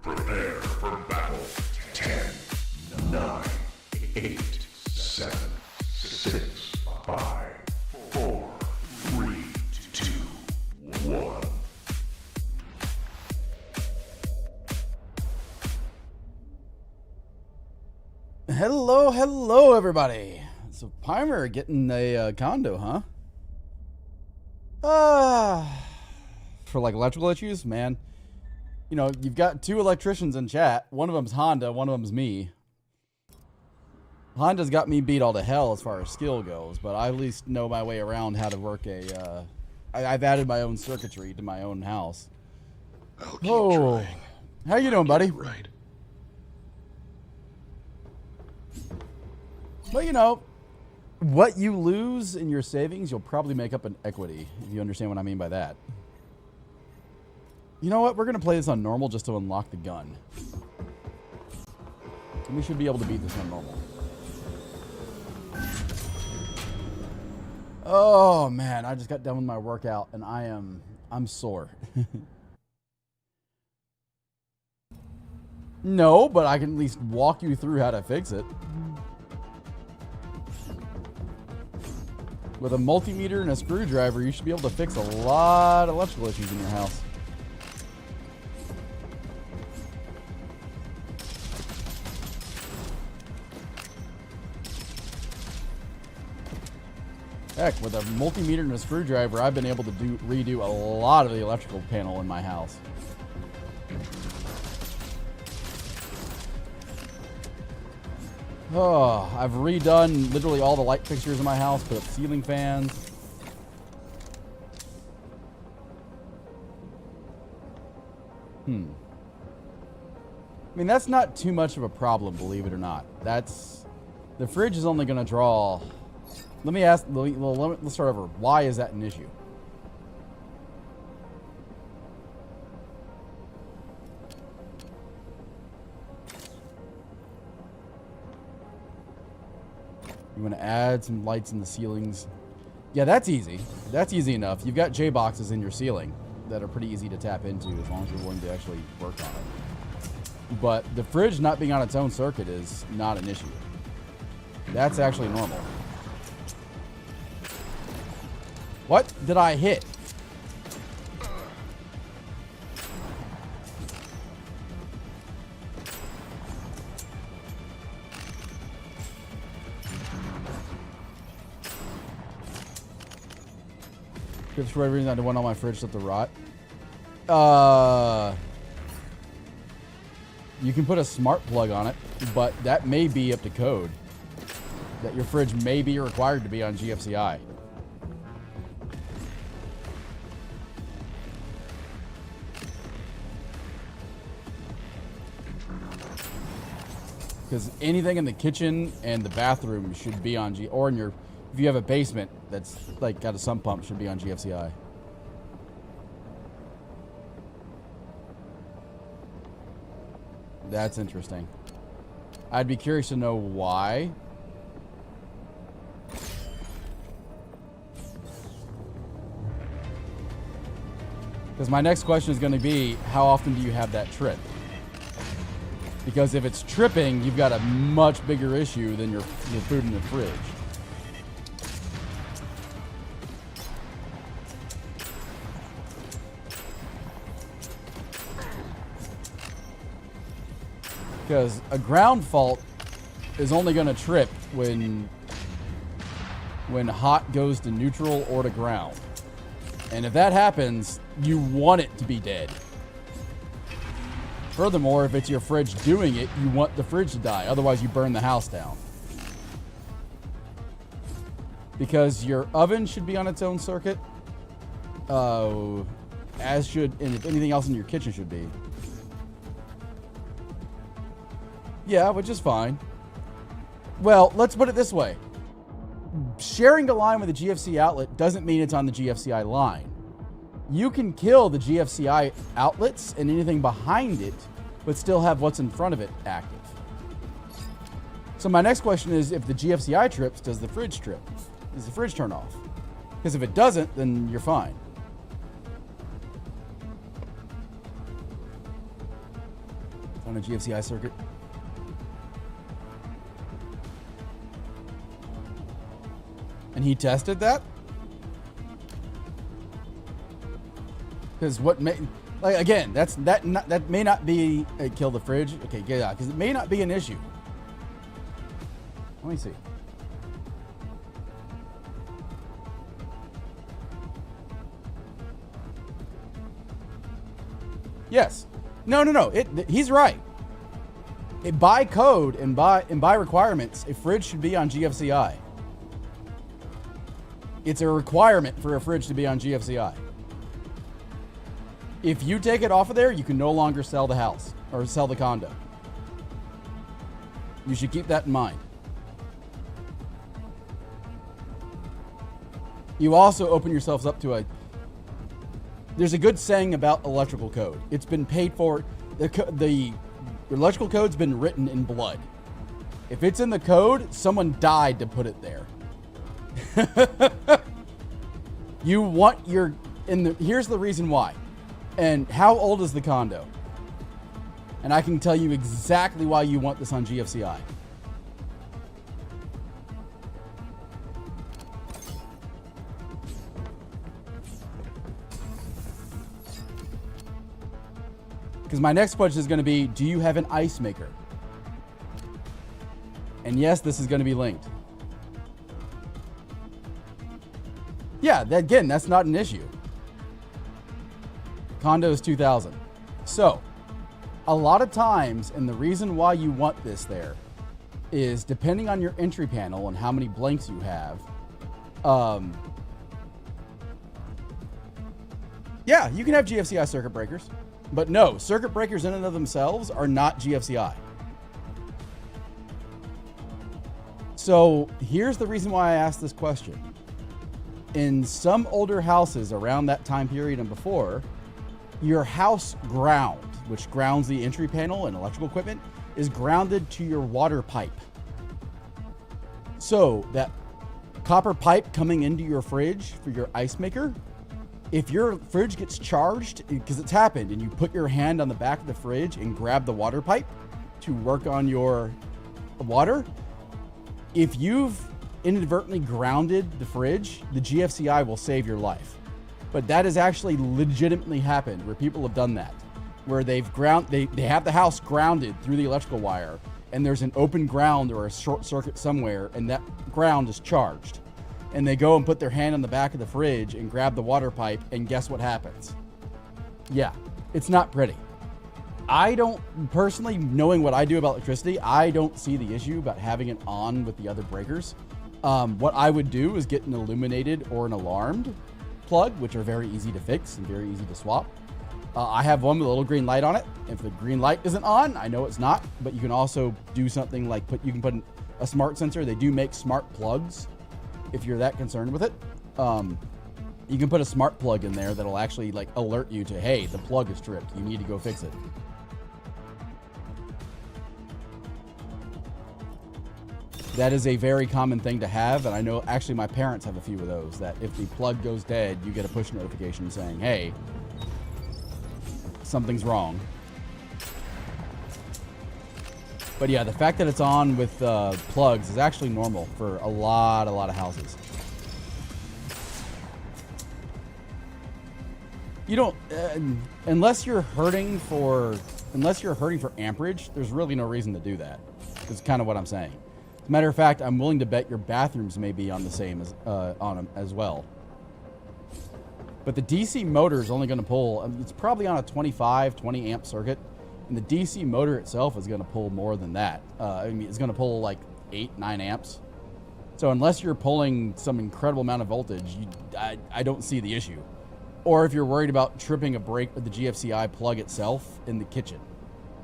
Prepare for battle. 10, 9, 8, 7, 6, 5, 4, 3, 2, 1. Hello, everybody. So Pimer getting a condo, huh? For like electrical issues, man. You know, you've got two electricians in chat. One of them's Honda, one of them's me. Honda's got me beat all to hell as far as skill goes, but I at least know my way around how to work a, I've added my own circuitry to my own house. I'll keep trying. How you doing, buddy? Right. Well, you know, what you lose in your savings, you'll probably make up in equity, if you understand what I mean by that. You know what? We're going to play this on normal just to unlock the gun. We should be able to beat this on normal. Oh man, I just got done with my workout and I'm sore. No, but I can at least walk you through how to fix it. With a multimeter and a screwdriver, you should be able to fix a lot of electrical issues in your house. Heck, with a multimeter and a screwdriver, I've been able to redo a lot of the electrical panel in my house. Oh, I've redone literally all the light fixtures in my house, put up ceiling fans. I mean, that's not too much of a problem, believe it or not. The fridge is only going to draw... Let me ask, let's start over. Why is that an issue? You want to add some lights in the ceilings? Yeah, that's easy. That's easy enough. You've got J-boxes in your ceiling that are pretty easy to tap into as long as you're willing to actually work on it. But the fridge not being on its own circuit is not an issue. That's actually normal. What did I hit? Tips for everything I don't want on my fridge to rot. You can put a smart plug on it, but that may be up to code. That your fridge may be required to be on GFCI. Because anything in the kitchen and the bathroom should be on or in your, if you have a basement that's like got a sump pump, should be on GFCI. That's interesting. I'd be curious to know why. Because my next question is going to be, how often do you have that trip? Because if it's tripping, you've got a much bigger issue than your food in the fridge. Because a ground fault is only going to trip when hot goes to neutral or to ground. And if that happens, you want it to be dead. Furthermore, if it's your fridge doing it, you want the fridge to die. Otherwise, you burn the house down. Because your oven should be on its own circuit. As should, and if anything else in your kitchen should be. Yeah, which is fine. Well, let's put it this way. Sharing a line with a GFCI outlet doesn't mean it's on the GFCI line. You can kill the GFCI outlets and anything behind it, but still have what's in front of it active. So my next question is, if the GFCI trips, does the fridge trip? Does the fridge turn off? Because if it doesn't, then you're fine. On a GFCI circuit. And he tested that? Because what may, like, again, that may not be a kill the fridge. Okay, get out, because it may not be an issue. Let me see. Yes. No. He's right. By code and by requirements, a fridge should be on GFCI. It's a requirement for a fridge to be on GFCI. If you take it off of there, you can no longer sell the house or sell the condo. You should keep that in mind. You also open yourselves up to there's a good saying about electrical code. It's been paid for. The electrical code's been written in blood. If it's in the code, someone died to put it there. You want your... Here's the reason why. And how old is the condo? And I can tell you exactly why you want this on GFCI. Because my next question is going to be, do you have an ice maker? And yes, this is going to be linked. Yeah, again, that's not an issue. Condo is 2,000. So, a lot of times, and the reason why you want this there is depending on your entry panel and how many blanks you have. Yeah, you can have GFCI circuit breakers. But no, circuit breakers in and of themselves are not GFCI. So here's the reason why I asked this question. In some older houses around that time period and before, your house ground, which grounds the entry panel and electrical equipment, is grounded to your water pipe. So that copper pipe coming into your fridge for your ice maker, if your fridge gets charged, because it's happened, and you put your hand on the back of the fridge and grab the water pipe to work on your water, if you've inadvertently grounded the fridge, the GFCI will save your life. But that has actually legitimately happened where people have done that, where they have the house grounded through the electrical wire, and there's an open ground or a short circuit somewhere, and that ground is charged. And they go and put their hand on the back of the fridge and grab the water pipe, and guess what happens? Yeah, it's not pretty. I don't, personally, knowing what I do about electricity, I don't see the issue about having it on with the other breakers. What I would do is get an illuminated or an alarmed plug, which are very easy to fix and very easy to swap. I have one with a little green light on it. If the green light isn't on, I know it's not, but you can also do something like you can put a smart sensor. They do make smart plugs if you're that concerned with it. You can put a smart plug in there that'll actually like alert you to, hey, the plug is tripped. You need to go fix it. That is a very common thing to have, and I know actually my parents have a few of those, that if the plug goes dead, you get a push notification saying, hey, something's wrong. But yeah, the fact that it's on with plugs is actually normal for a lot of houses. You don't, unless you're hurting for amperage, there's really no reason to do that. It's kind of what I'm saying. As a matter of fact, I'm willing to bet your bathrooms may be on the same as on them as well. But the DC motor is only going to pull, it's probably on a 20 amp circuit, and the DC motor itself is going to pull more than that. I mean, it's going to pull like 8-9 amps. So unless you're pulling some incredible amount of voltage, I don't see the issue. Or if you're worried about tripping a break with the GFCI plug itself in the kitchen,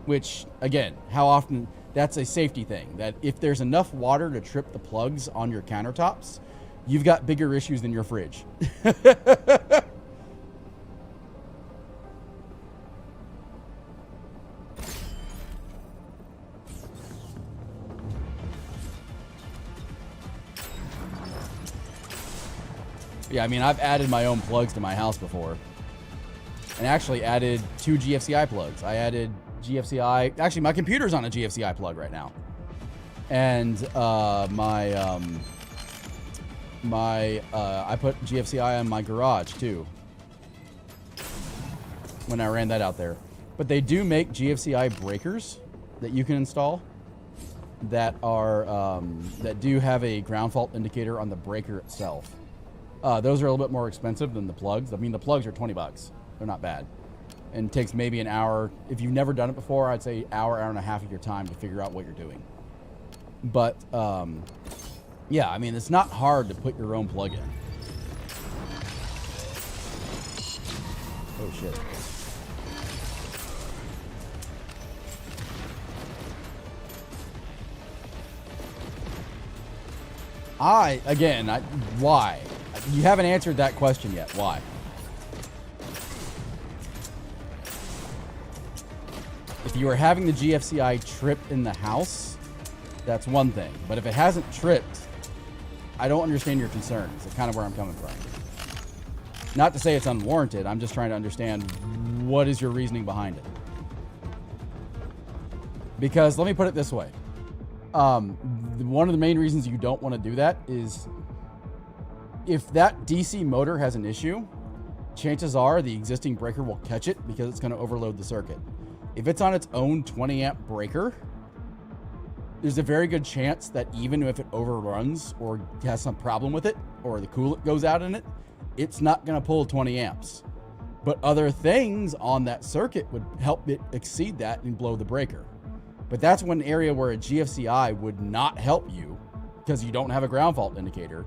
which again, how often, that's a safety thing, that if there's enough water to trip the plugs on your countertops, you've got bigger issues than your fridge. Yeah, I mean, I've added my own plugs to my house before. And actually added 2 GFCI plugs. I added GFCI... Actually, my computer's on a GFCI plug right now. And I put GFCI on my garage, too. When I ran that out there. But they do make GFCI breakers that you can install that are that do have a ground fault indicator on the breaker itself. Those are a little bit more expensive than the plugs. I mean, the plugs are $20. They're not bad. And it takes maybe an hour. If you've never done it before, I'd say hour and a half of your time to figure out what you're doing. But, yeah, I mean, it's not hard to put your own plug in. Oh, shit. Why? You haven't answered that question yet. Why? If you are having the GFCI trip in the house, that's one thing. But if it hasn't tripped, I don't understand your concerns. That's kind of where I'm coming from. Not to say it's unwarranted. I'm just trying to understand what is your reasoning behind it. Because let me put it this way. One of the main reasons you don't want to do that is if that DC motor has an issue, chances are the existing breaker will catch it because it's going to overload the circuit. If it's on its own 20 amp breaker, there's a very good chance that even if it overruns or has some problem with it or the coolant goes out in it, it's not going to pull 20 amps. But other things on that circuit would help it exceed that and blow the breaker. But that's one area where a GFCI would not help you because you don't have a ground fault indicator,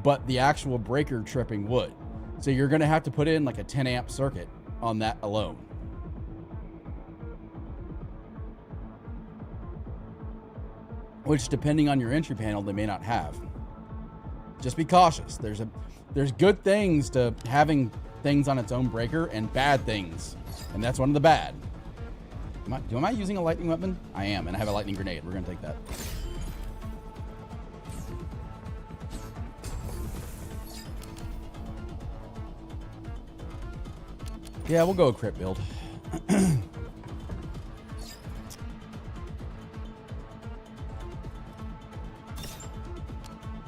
but the actual breaker tripping would. So you're going to have to put in like a 10 amp circuit on that alone. Which, depending on your entry panel, they may not have. Just be cautious. There's good things to having things on its own breaker and bad things. And that's one of the bad. Am I using a lightning weapon? I am, and I have a lightning grenade. We're going to take that. Yeah, we'll go a crit build.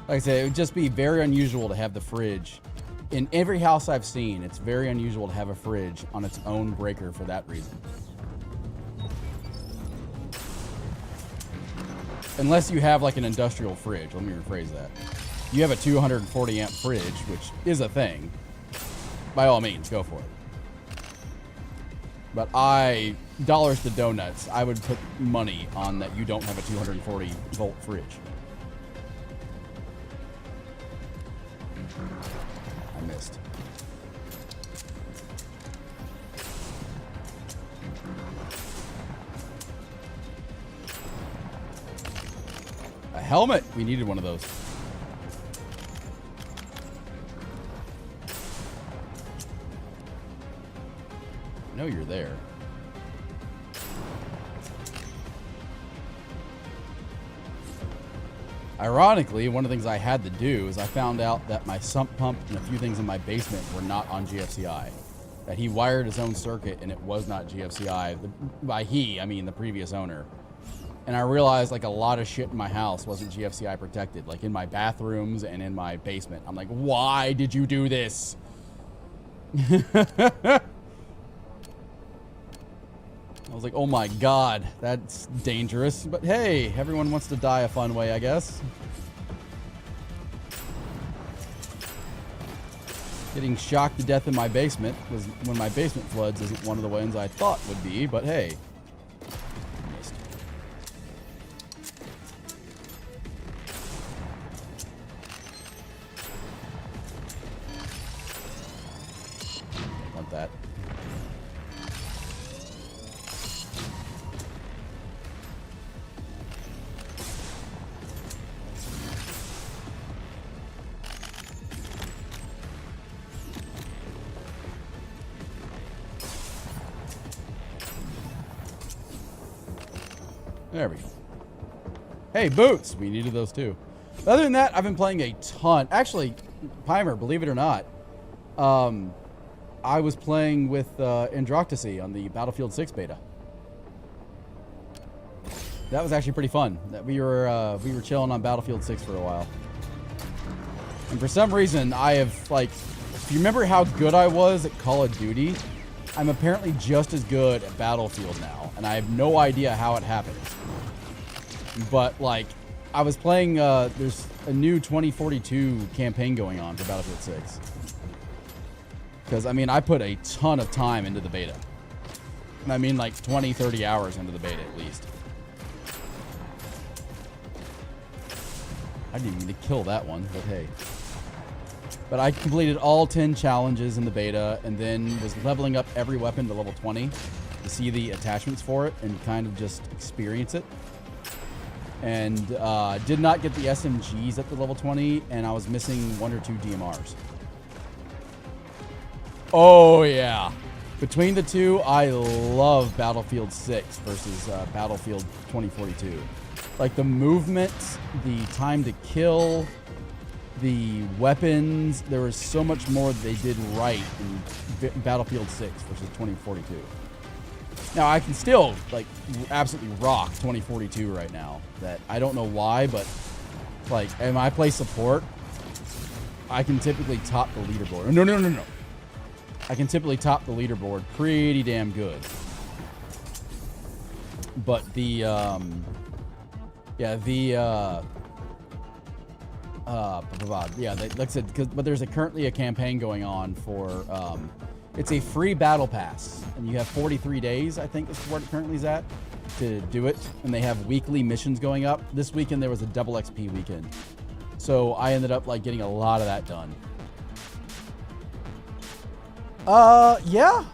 Like I said, it would just be very unusual to have the fridge. In every house I've seen, it's very unusual to have a fridge on its own breaker for that reason. Unless you have like an industrial fridge. Let me rephrase that. You have a 240 amp fridge, which is a thing. By all means, go for it. But dollars to donuts, I would put money on that you don't have a 240 volt fridge. I missed. A helmet! We needed one of those. I know you're there. Ironically, one of the things I had to do is I found out that my sump pump and a few things in my basement were not on GFCI. That he wired his own circuit and it was not GFCI. By he, I mean the previous owner. And I realized like a lot of shit in my house wasn't GFCI protected. Like in my bathrooms and in my basement. I'm like, why did you do this? I was like, oh my god, that's dangerous. But hey, everyone wants to die a fun way, I guess. Getting shocked to death in my basement was when my basement floods isn't one of the ones I thought would be, but hey. Missed. Want that. There we go. Hey, boots! We needed those too. Other than that, I've been playing a ton. Actually, Pimer, believe it or not, I was playing with Androctasy on the Battlefield 6 beta. That was actually pretty fun. We were chilling on Battlefield 6 for a while. And for some reason, I have, like, if you remember how good I was at Call of Duty, I'm apparently just as good at Battlefield now. And I have no idea how it happened. But, like, I was playing, there's a new 2042 campaign going on for Battlefield 6. Because, I mean, I put a ton of time into the beta. And I mean, like, 20, 30 hours into the beta, at least. I didn't even mean to kill that one, but hey. But I completed all 10 challenges in the beta, and then was leveling up every weapon to level 20 to see the attachments for it and kind of just experience it. And did not get the SMGs at the level 20, and I was missing 1 or 2 DMRs. Oh, yeah. Between the two, I love Battlefield 6 versus Battlefield 2042. Like the movement, the time to kill, the weapons, there was so much more that they did right in Battlefield 6 versus 2042. Now I can still like absolutely rock 2042 right now. That I don't know why, but like, and I play support, I can typically top the leaderboard. No. I can typically top the leaderboard pretty damn good. But the like I said, but there's currently a campaign going on for it's a free battle pass, and you have 43 days, I think is what it currently is at, to do it. And they have weekly missions going up. This weekend there was a double XP weekend, so I ended up like getting a lot of that done. Yeah,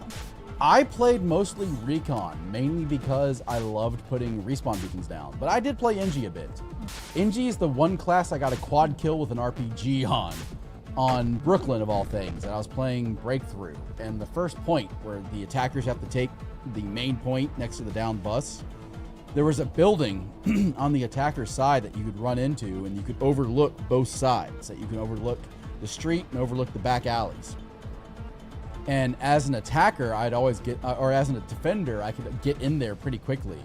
I played mostly Recon, mainly because I loved putting respawn beacons down. But I did play NG a bit. NG is the one class I got a quad kill with an RPG on Brooklyn of all things. And I was playing Breakthrough. And the first point where the attackers have to take the main point next to the downed bus, there was a building on the attacker's side that you could run into, and you could overlook both sides. That you can overlook the street and overlook the back alleys. And as an attacker, I'd always get, or as a defender, I could get in there pretty quickly.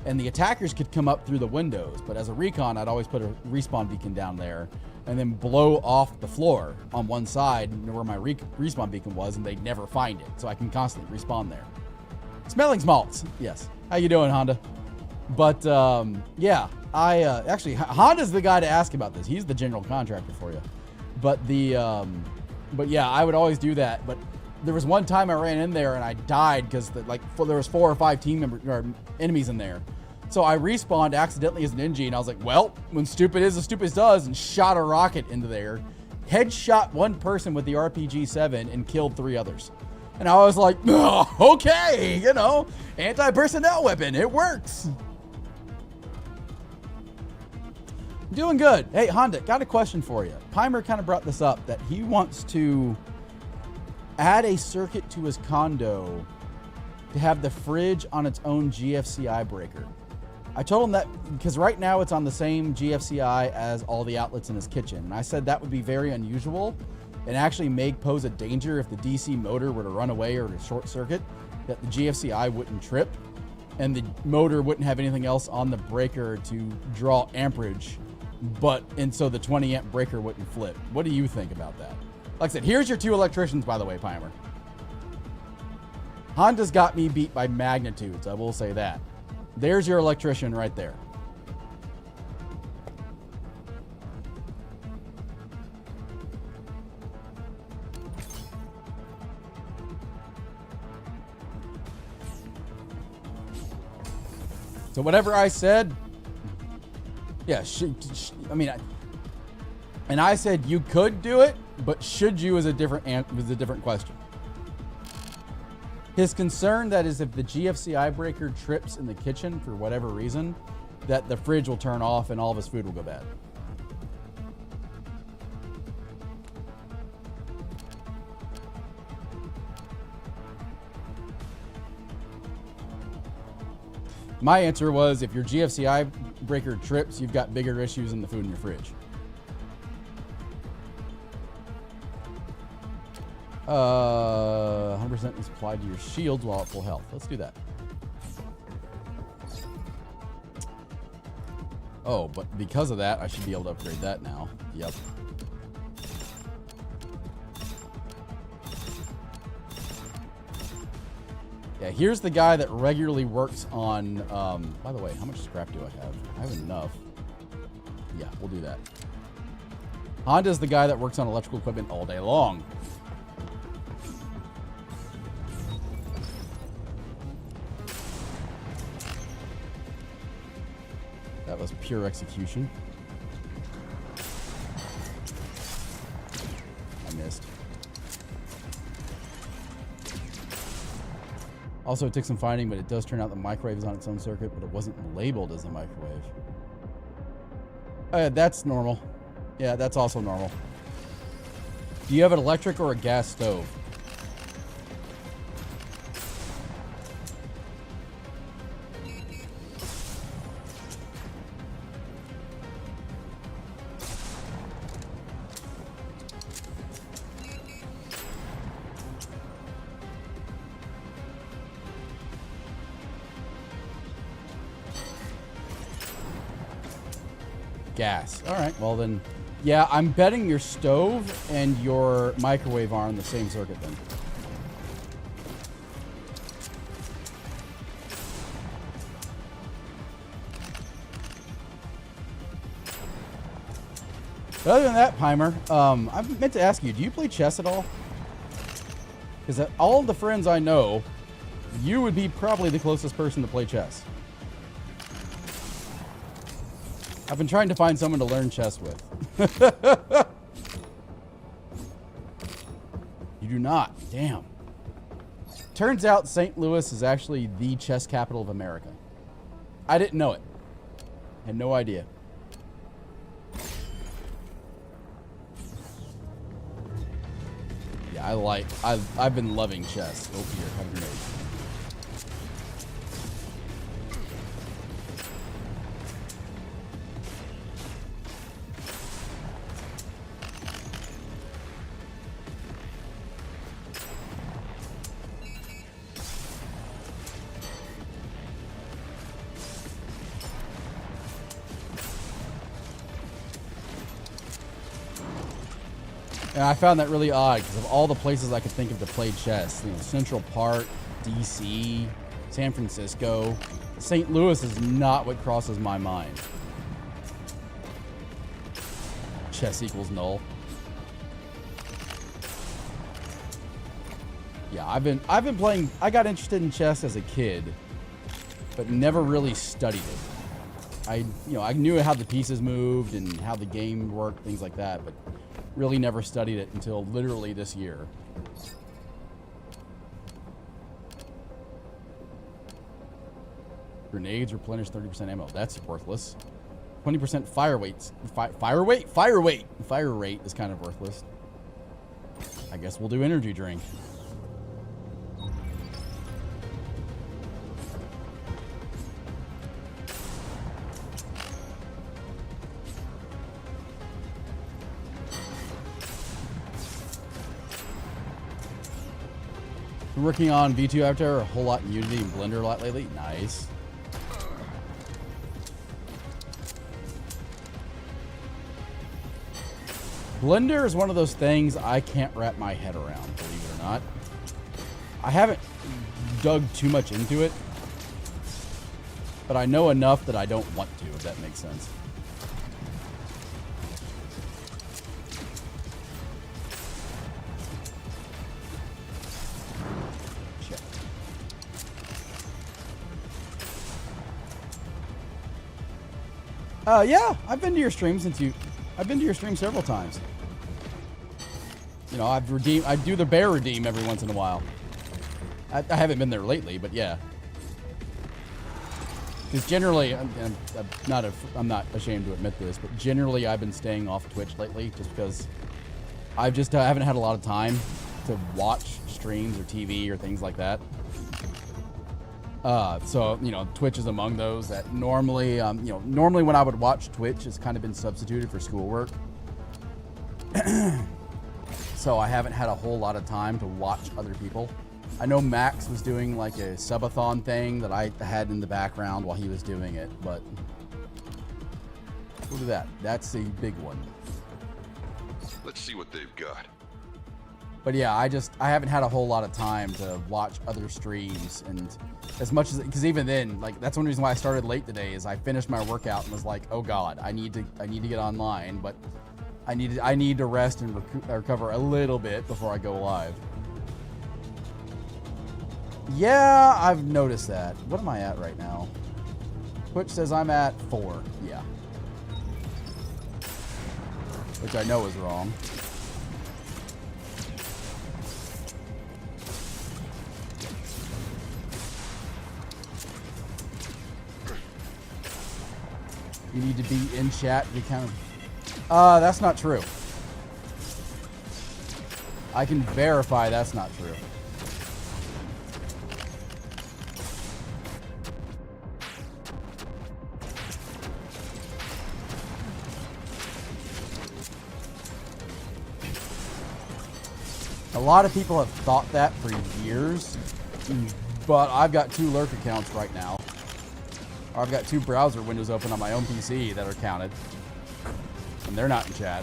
And the attackers could come up through the windows, but as a recon, I'd always put a respawn beacon down there and then blow off the floor on one side where my respawn beacon was, and they'd never find it. So I can constantly respawn there. Smelling malts, yes. How you doing, Honda? But yeah, I actually, Honda's the guy to ask about this. He's the general contractor for you. But but yeah, I would always do that. But there was one time I ran in there and I died because there was 4 or 5 team members or enemies in there. So I respawned accidentally as an NG, and I was like, well, when stupid is as stupid does, and shot a rocket into there, headshot one person with the RPG-7 and killed 3 others. And I was like, oh, okay, you know, anti-personnel weapon, it works. Doing good. Hey, Honda, got a question for you. Pimer kind of brought this up, that he wants to add a circuit to his condo to have the fridge on its own GFCI breaker. I told him that because right now it's on the same GFCI as all the outlets in his kitchen. And I said that would be very unusual and actually may pose a danger if the DC motor were to run away or to short circuit, that the GFCI wouldn't trip and the motor wouldn't have anything else on the breaker to draw amperage, and so the 20 amp breaker wouldn't flip. What do you think about that? Like I said, here's your 2 electricians, by the way, Pimer. Honda's got me beat by magnitudes, I will say that. There's your electrician right there. So whatever I said, yeah, and I said you could do it, but should you is a different question. His concern that is if the GFCI breaker trips in the kitchen for whatever reason, that the fridge will turn off and all of his food will go bad. My answer was, if your GFCI breaker trips, you've got bigger issues than the food in your fridge. 100% is applied to your shields while at full health. Let's do that. Oh, but because of that, I should be able to upgrade that now. Yep. Yeah, here's the guy that regularly works on, by the way, how much scrap do I have? I have enough. Yeah, we'll do that. Honda's the guy that works on electrical equipment all day long. That was pure execution. I missed. Also, it took some finding, but it does turn out the microwave is on its own circuit, but it wasn't labeled as a microwave. That's normal. Yeah, that's also normal. Do you have an electric or a gas stove? Gas. All right, well then, yeah, I'm betting your stove and your microwave are on the same circuit then. But other than that, Pimer, I meant to ask you, do you play chess at all? Because all the friends I know, you would be probably the closest person to play chess. I've been trying to find someone to learn chess with. You do not. Damn. Turns out St. Louis is actually the chess capital of America. I didn't know it. Had no idea. Yeah, I've been loving chess. Oh, here, have a grenade. And I found that really odd because of all the places I could think of to play chess. You know, Central Park, DC, San Francisco. St. Louis is not what crosses my mind. Chess equals null. Yeah, I've been playing. I got interested in chess as a kid, but never really studied it. I knew how the pieces moved and how the game worked, things like that, but really never studied it until literally this year. Grenades replenish 30% ammo. That's worthless. 20% fire weights. Fire weight? Fire weight. Fire rate is kind of worthless. I guess we'll do energy drink. Been working on V2 Avatar a whole lot in Unity and Blender a lot lately. Nice. Blender is one of those things I can't wrap my head around, believe it or not. I haven't dug too much into it, but I know enough that I don't want to, if that makes sense. Yeah, I've been to your streams I've been to your stream several times. You know, I do the bear redeem every once in a while. I haven't been there lately, but yeah. Because generally, I'm not ashamed to admit this, but generally I've been staying off Twitch lately just because I haven't had a lot of time to watch streams or TV or things like that. So, you know, Twitch is among those that normally, normally when I would watch Twitch, it's kind of been substituted for schoolwork. So I haven't had a whole lot of time to watch other people. I know Max was doing like a subathon thing that I had in the background while he was doing it, but look at that. That's a big one. Let's see what they've got. But yeah, I haven't had a whole lot of time to watch other streams, and as much as, because even then, like, that's one reason why I started late today is I finished my workout and was like, oh god, I need to get online, but I need to rest and recover a little bit before I go live. Yeah, I've noticed that. What am I at right now? Twitch says I'm at 4. Yeah. Which I know is wrong. You need to be in chat to kind of... that's not true. I can verify that's not true. A lot of people have thought that for years, but I've got 2 lurk accounts right now. Or I've got 2 browser windows open on my own PC that are counted. And they're not in chat.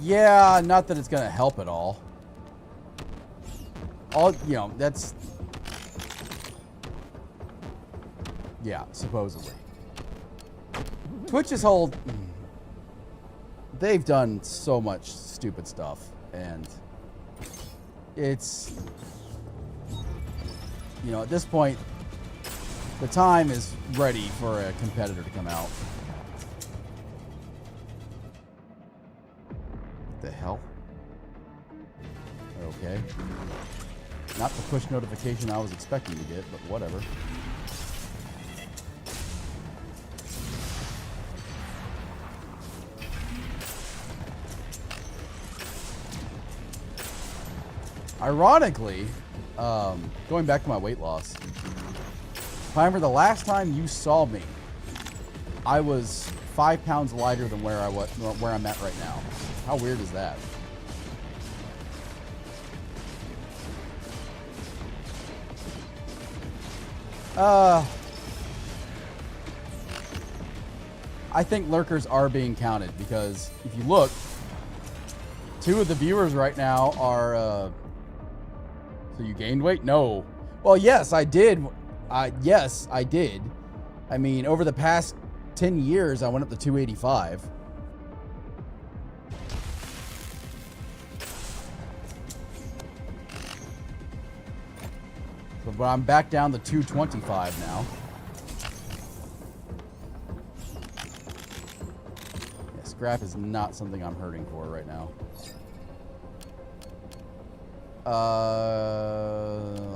Yeah, not that it's going to help at all. That's... Yeah, supposedly. Twitch's whole... They've done so much stupid stuff, and it's... at this point, the time is ready for a competitor to come out. The hell? Okay. Not the push notification I was expecting to get, but whatever. Ironically, going back to my weight loss, Pimer, the last time you saw me, I was 5 pounds lighter than where I'm at right now. How weird is that? I think lurkers are being counted because if you look, 2 of the viewers right now are, so you gained weight? No. Well, yes, I did. Yes, I did. I mean, over the past 10 years, I went up to 285. But I'm back down to 225 now. Yeah, scrap is not something I'm hurting for right now.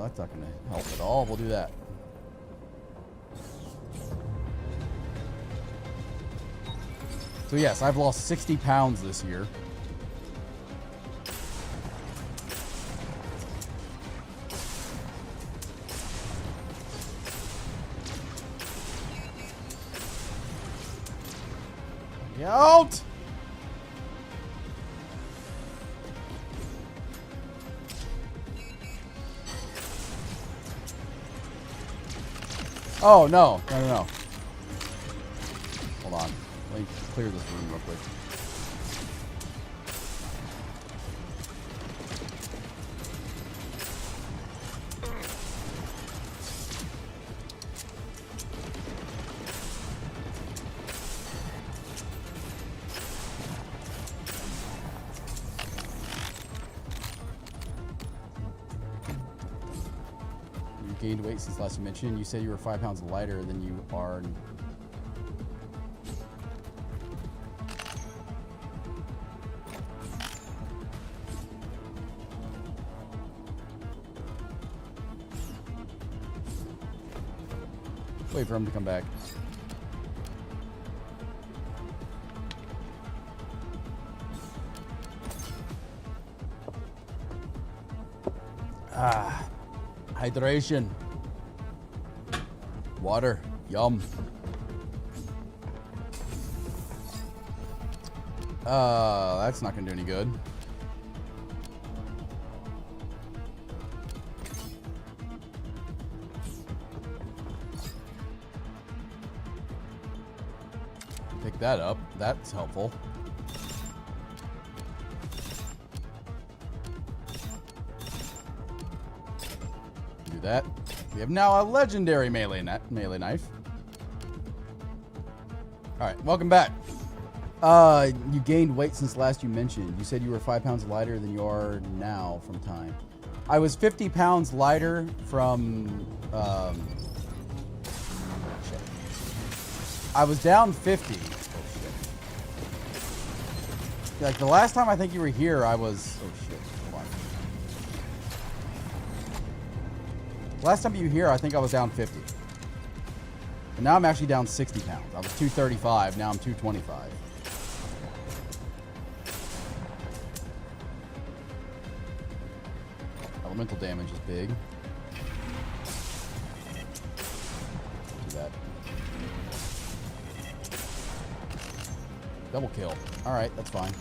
That's not going to help at all. We'll do that. So yes, I've lost 60 pounds this year. Get out! Oh, no. No. Hold on. Let me clear this room real quick. Gained weight since last you mentioned. You said you were 5 pounds lighter than you are. Wait for him to come back. Hydration. Water. Yum. That's not gonna do any good. Pick that up. That's helpful. That. We have now a legendary melee knife. Alright, welcome back. You gained weight since last you mentioned. You said you were 5 pounds lighter than you are now from time. I was 50 pounds lighter from... shit. I was down 50. Oh, shit. Like, the last time I think you were here, I was... Oh, shit. Last time you were here, I think I was down 50. And now I'm actually down 60 pounds. I was 235, now I'm 225. Elemental damage is big. Do that. Double kill. Alright, that's fine.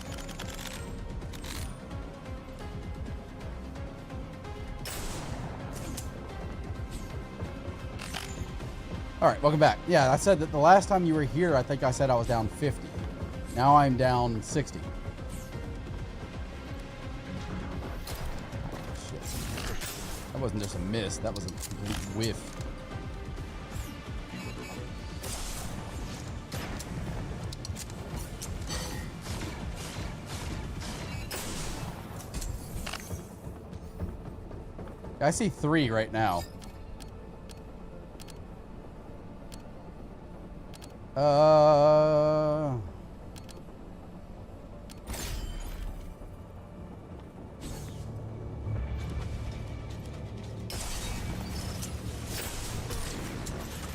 All right, welcome back. Yeah, I said that the last time you were here, I think I said I was down 50. Now I'm down 60. Shit. That wasn't just a miss. That was a complete whiff. I see 3 right now.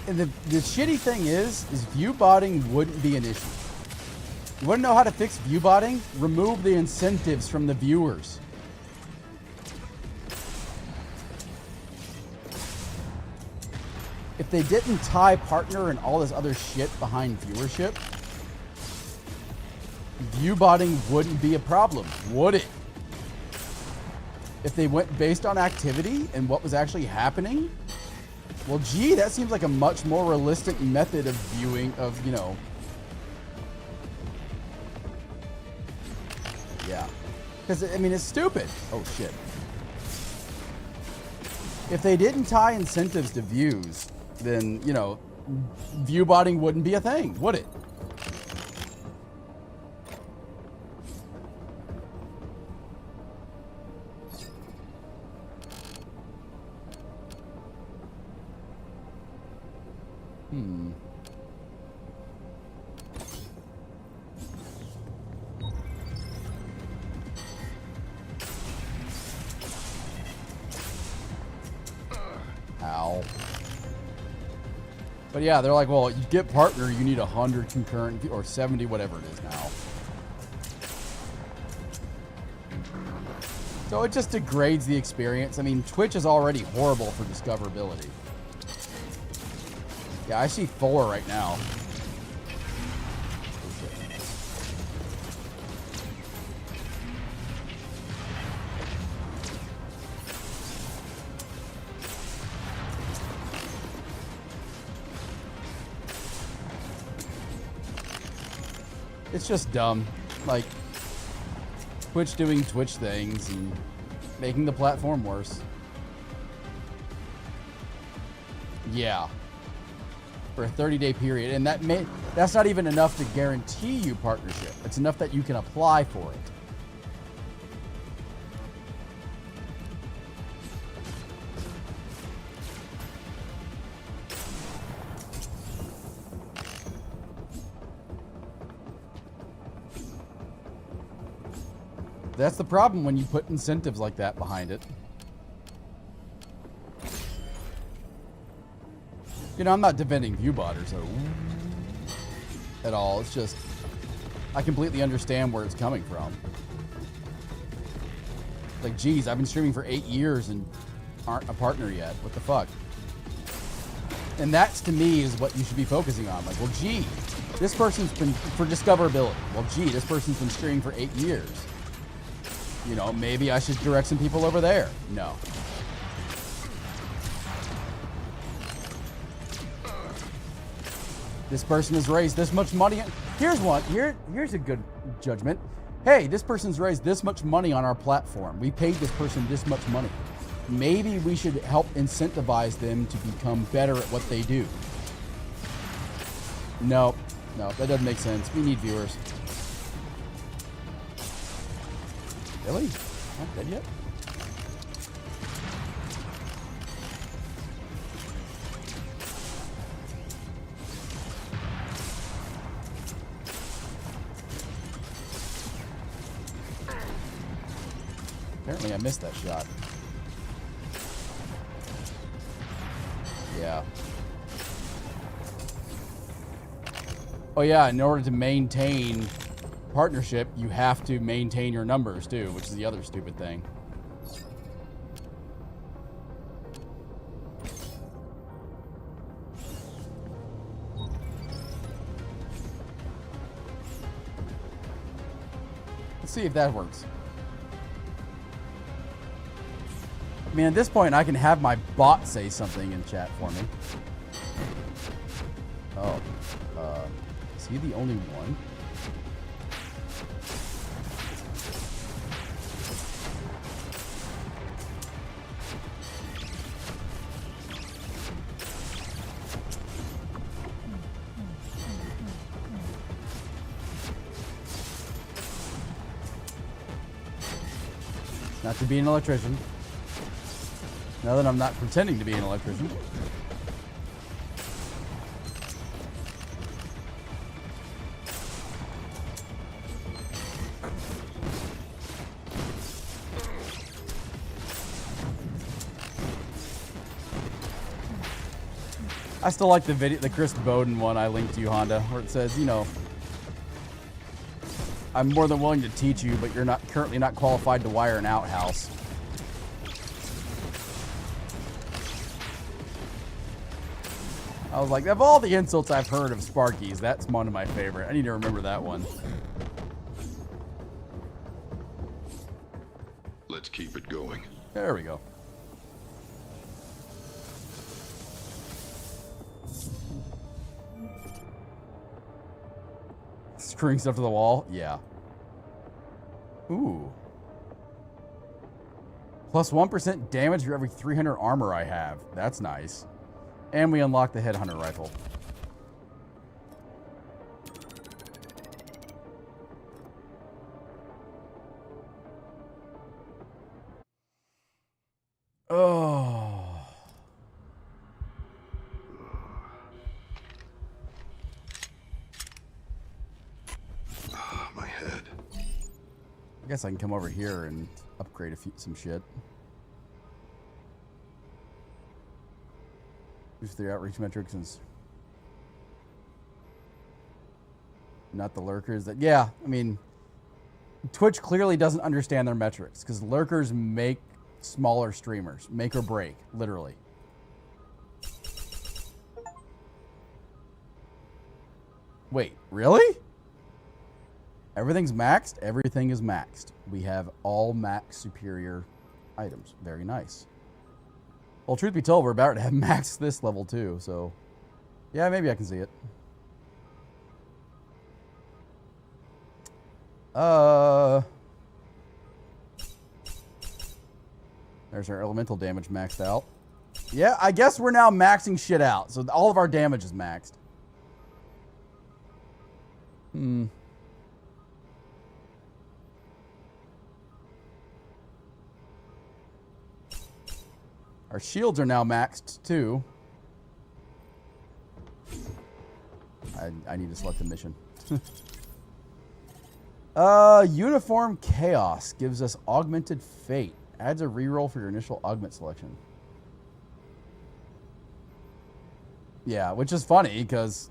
And the shitty thing is view botting wouldn't be an issue. You want to know how to fix view botting? Remove the incentives from the viewers. If they didn't tie partner and all this other shit behind viewership, view botting wouldn't be a problem, would it? If they went based on activity and what was actually happening, well, gee, that seems like a much more realistic method of viewing of, you know. Yeah. Because, I mean, it's stupid. Oh, shit. If they didn't tie incentives to views, then, you know, view botting wouldn't be a thing, would it? Ow. But yeah, they're like, well, you get partner, you need 100 concurrent, or 70, whatever it is now. So it just degrades the experience. I mean, Twitch is already horrible for discoverability. Yeah, I see 4 right now. It's just dumb. Like, Twitch doing Twitch things and making the platform worse. Yeah. For a 30-day period. And that's not even enough to guarantee you partnership. It's enough that you can apply for it. That's the problem when you put incentives like that behind it. You know, I'm not defending ViewBotters at all. It's just, I completely understand where it's coming from. Like, geez, I've been streaming for 8 years and aren't a partner yet. What the fuck? And that's, to me, is what you should be focusing on. Like, well, gee, this person's been, for discoverability. Well, gee, this person's been streaming for 8 years. You know, maybe I should direct some people over there. No. This person has raised this much money. Here's one. Here's a good judgment. Hey, this person's raised this much money on our platform. We paid this person this much money. Maybe we should help incentivize them to become better at what they do. No, that doesn't make sense. We need viewers. Really? Not dead yet? Apparently I missed that shot. Yeah. Oh yeah, in order to maintain partnership, you have to maintain your numbers too, which is the other stupid thing. Let's see if that works. I mean, at this point, I can have my bot say something in chat for me. Oh. Is he the only one? Not to be an electrician. Now that I'm not pretending to be an electrician. I still like the video, the Chris Bowden one I linked to you, Honda, where it says, you know, I'm more than willing to teach you, but you're not currently not qualified to wire an outhouse. I was like, of all the insults I've heard of Sparkies, that's one of my favorite. I need to remember that one. Let's keep it going. There we go. Screwing stuff to the wall? Yeah. Ooh. Plus 1% damage for every 300 armor I have. That's nice. And we unlock the Headhunter rifle. Oh. My head. I guess I can come over here and upgrade some shit. Boost their outreach metrics and not the lurkers. That yeah, I mean, Twitch clearly doesn't understand their metrics because lurkers make smaller streamers, make or break, literally. Wait, really? Everything's maxed? Everything is maxed. We have all max superior items. Very nice. Well, truth be told, we're about to have maxed this level too, so yeah, maybe I can see it. There's our elemental damage maxed out. Yeah, I guess we're now maxing shit out, so all of our damage is maxed. Our shields are now maxed, too. I need to select a mission. Uniform Chaos gives us Augmented Fate. Adds a reroll for your initial augment selection. Yeah, which is funny, because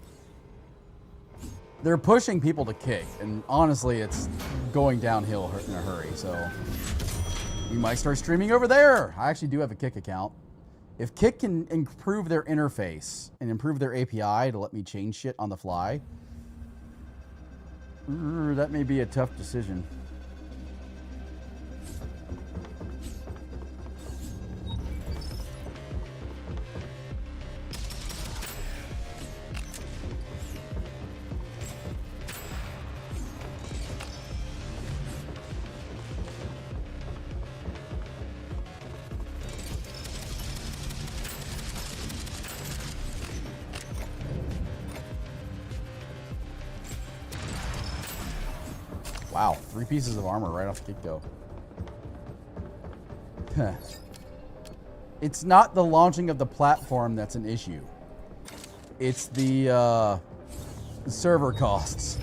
they're pushing people to kick, and honestly, it's going downhill in a hurry, so we might start streaming over there. I actually do have a Kick account. If Kick can improve their interface and improve their API to let me change shit on the fly, that may be a tough decision. Wow, 3 pieces of armor right off the get-go. It's not the launching of the platform that's an issue. It's the server costs.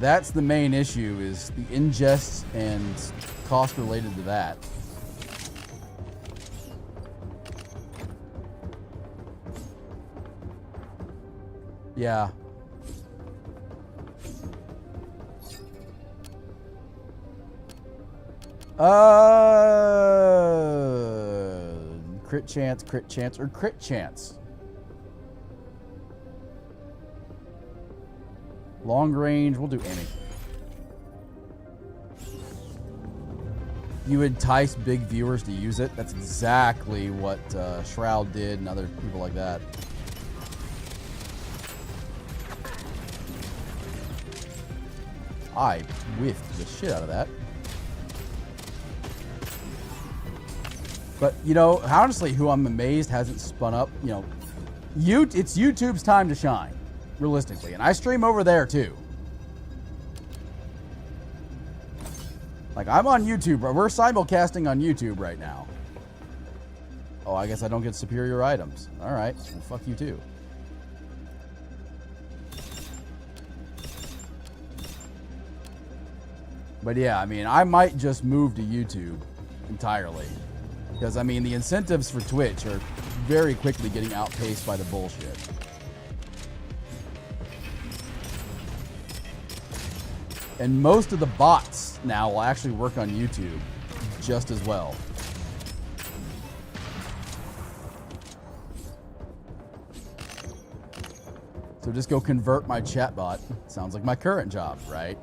That's the main issue, is the ingest and cost related to that. Yeah. Crit chance, or crit chance. Long range, we'll do any. you entice big viewers to use it. That's exactly what Shroud did and other people like that. I whiffed the shit out of that. But, you know, honestly, who I'm amazed hasn't spun up, you know, it's YouTube's time to shine, realistically. And I stream over there, too. Like, I'm on YouTube. We're simulcasting on YouTube right now. Oh, I guess I don't get superior items. All right. Well, fuck you, too. But, yeah, I mean, I might just move to YouTube entirely. Because, I mean, the incentives for Twitch are very quickly getting outpaced by the bullshit. And most of the bots now will actually work on YouTube just as well. So just go convert my chatbot. Sounds like my current job, right?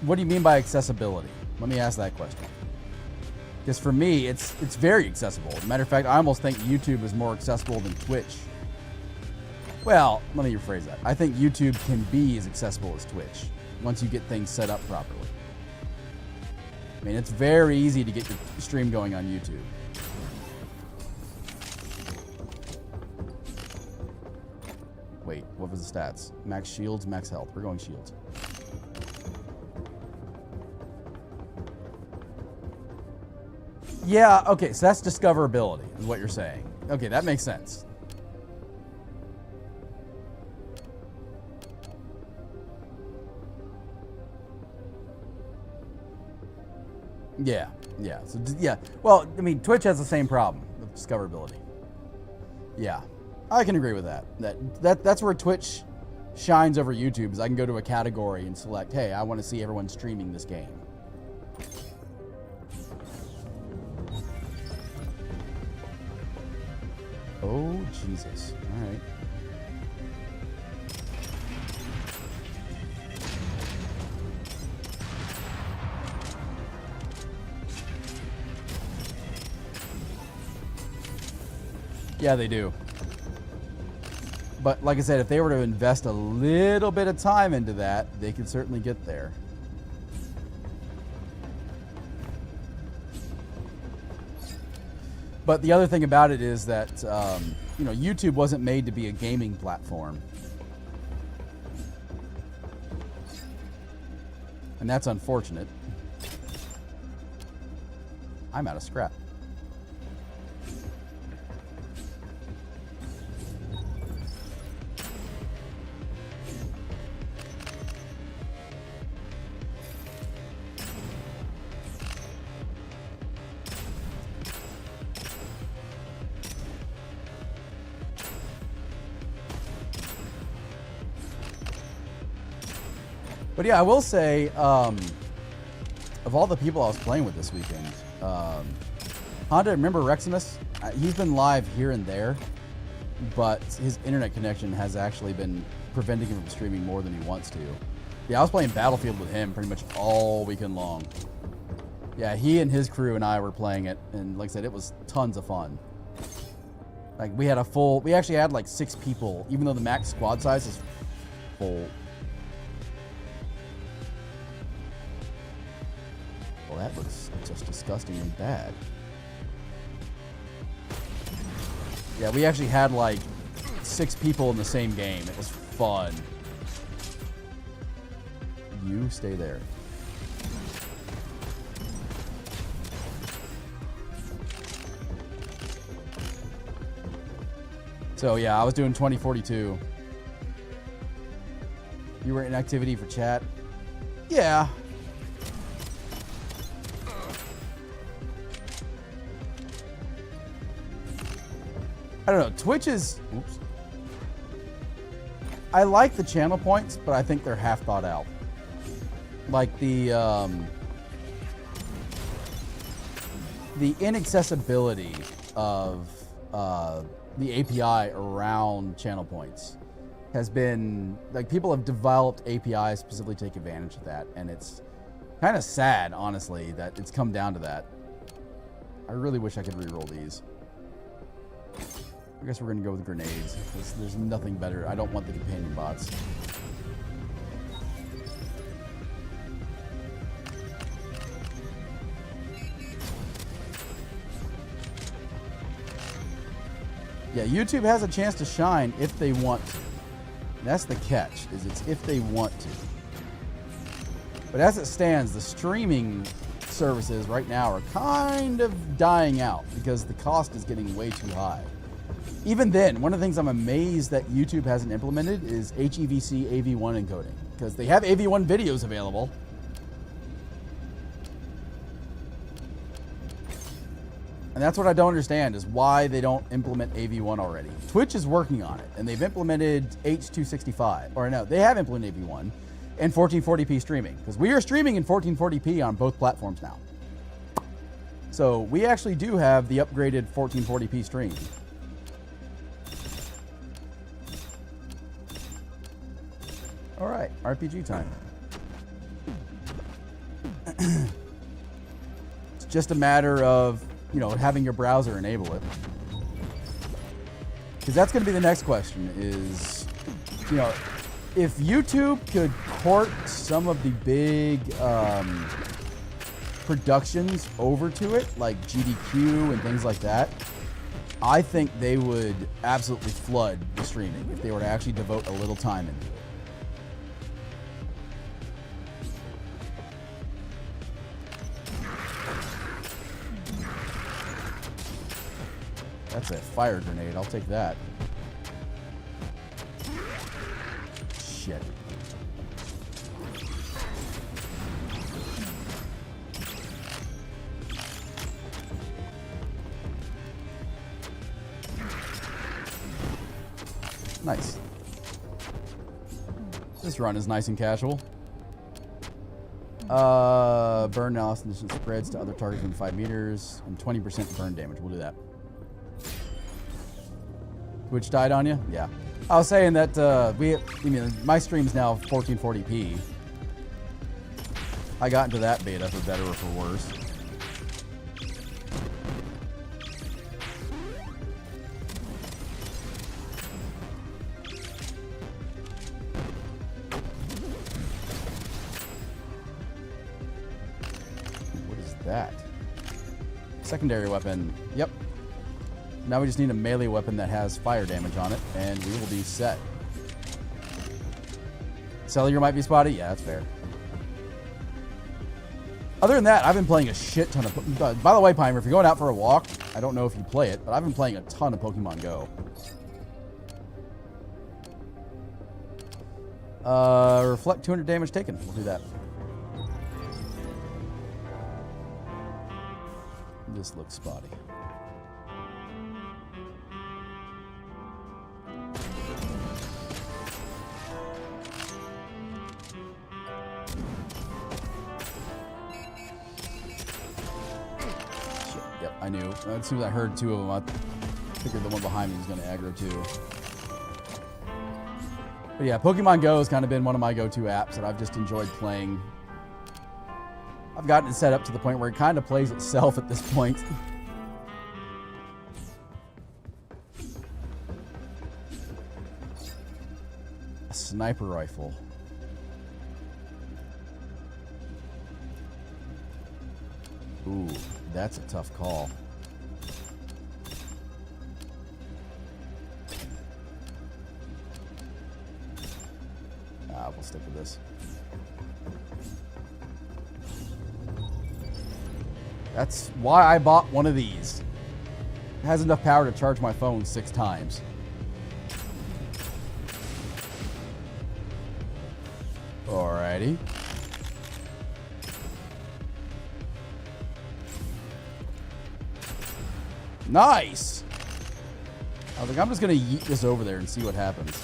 What do you mean by accessibility? Let me ask that question. Because for me, it's very accessible. As a matter of fact, I almost think YouTube is more accessible than Twitch. Well, let me rephrase that. I think YouTube can be as accessible as Twitch once you get things set up properly. I mean, it's very easy to get your stream going on YouTube. Wait, what was the stats? Max shields, max health. We're going shields. Yeah, okay, so that's discoverability, is what you're saying. Okay, that makes sense. Yeah. So, yeah. Well, I mean, Twitch has the same problem with discoverability. Yeah, I can agree with that. That's where Twitch shines over YouTube, is I can go to a category and select, hey, I want to see everyone streaming this game. Oh, Jesus. All right. Yeah, they do. But like I said, if they were to invest a little bit of time into that, they could certainly get there. But the other thing about it is that, you know, YouTube wasn't made to be a gaming platform. And that's unfortunate. I'm out of scrap. But yeah, I will say, of all the people I was playing with this weekend, Honda, remember Reximus? He's been live here and there, but his internet connection has actually been preventing him from streaming more than he wants to. Yeah, I was playing Battlefield with him pretty much all weekend long. Yeah, he and his crew and I were playing it, and like I said, it was tons of fun. Like, we actually had like 6 people, even though the max squad size is full. Well, that looks just disgusting and bad. Yeah, we actually had like 6 people in the same game. It was fun. You stay there. So yeah, I was doing 2042. You were in activity for chat? Yeah. I don't know. Twitch is... Oops. I like the channel points, but I think they're half thought out. Like the inaccessibility of the API around channel points has been like people have developed APIs specifically to take advantage of that, and it's kind of sad, honestly, that it's come down to that. I really wish I could reroll these. I guess we're gonna go with grenades because there's nothing better. I don't want the companion bots. Yeah, YouTube has a chance to shine if they want to. That's the catch, is it's if they want to. But as it stands, the streaming services right now are kind of dying out because the cost is getting way too high. Even then, one of the things I'm amazed that YouTube hasn't implemented is HEVC AV1 encoding, because they have AV1 videos available. And that's what I don't understand, is why they don't implement AV1 already. Twitch is working on it, and they've implemented H265. Or no, they have implemented AV1 and 1440p streaming, because we are streaming in 1440p on both platforms now. So we actually do have the upgraded 1440p stream. All right, RPG time. It's just a matter of, you know, having your browser enable it. Because that's going to be the next question is, you know, if YouTube could port some of the big productions over to it, like GDQ and things like that, I think they would absolutely flood the streaming if they were to actually devote a little time into it. That's a fire grenade. I'll take that. Shit. Nice. This run is nice and casual. Burn analysis spreads to other targets within 5 meters and 20% burn damage. We'll do that. Twitch died on you? Yeah. I was saying that my stream's now 1440p. I got into that beta for better or for worse. What is that? Secondary weapon. Yep. Now we just need a melee weapon that has fire damage on it, and we will be set. Cellular might be spotty? Yeah, that's fair. Other than that, I've been playing a shit ton of... By the way, Pimer, if you're going out for a walk, I don't know if you play it, but I've been playing a ton of Pokemon Go. Reflect 200 damage taken. We'll do that. This looks spotty. I knew. As soon as I heard two of them, I figured the one behind me was going to aggro too. But yeah, Pokemon Go has kind of been one of my go-to apps that I've just enjoyed playing. I've gotten it set up to the point where it kind of plays itself at this point. A sniper rifle. Ooh, that's a tough call. We'll stick with this. That's why I bought one of these. It has enough power to charge my phone 6 times. Alrighty. Nice! I was like, I'm just gonna yeet this over there and see what happens.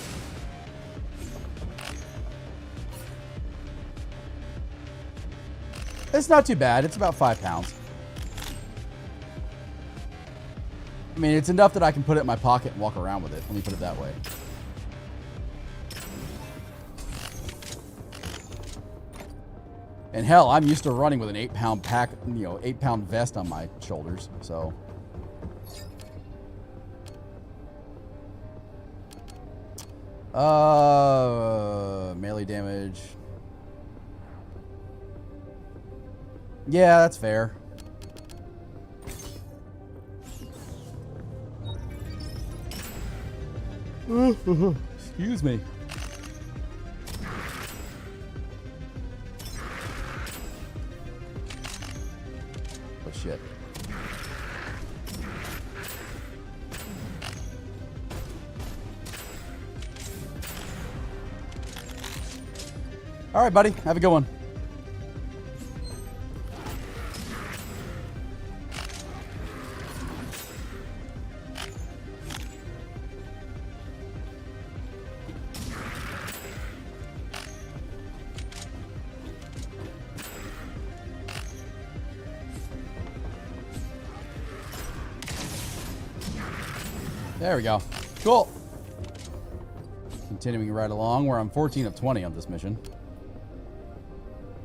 It's not too bad. It's about 5 pounds. I mean, it's enough that I can put it in my pocket and walk around with it. Let me put it that way. And hell, I'm used to running with an 8-pound pack, 8-pound vest on my shoulders, so. Melee damage. Yeah, that's fair. Excuse me. Oh, shit. All right, buddy. Have a good one. There we go. Cool. Continuing right along. We're on 14 of 20 on this mission.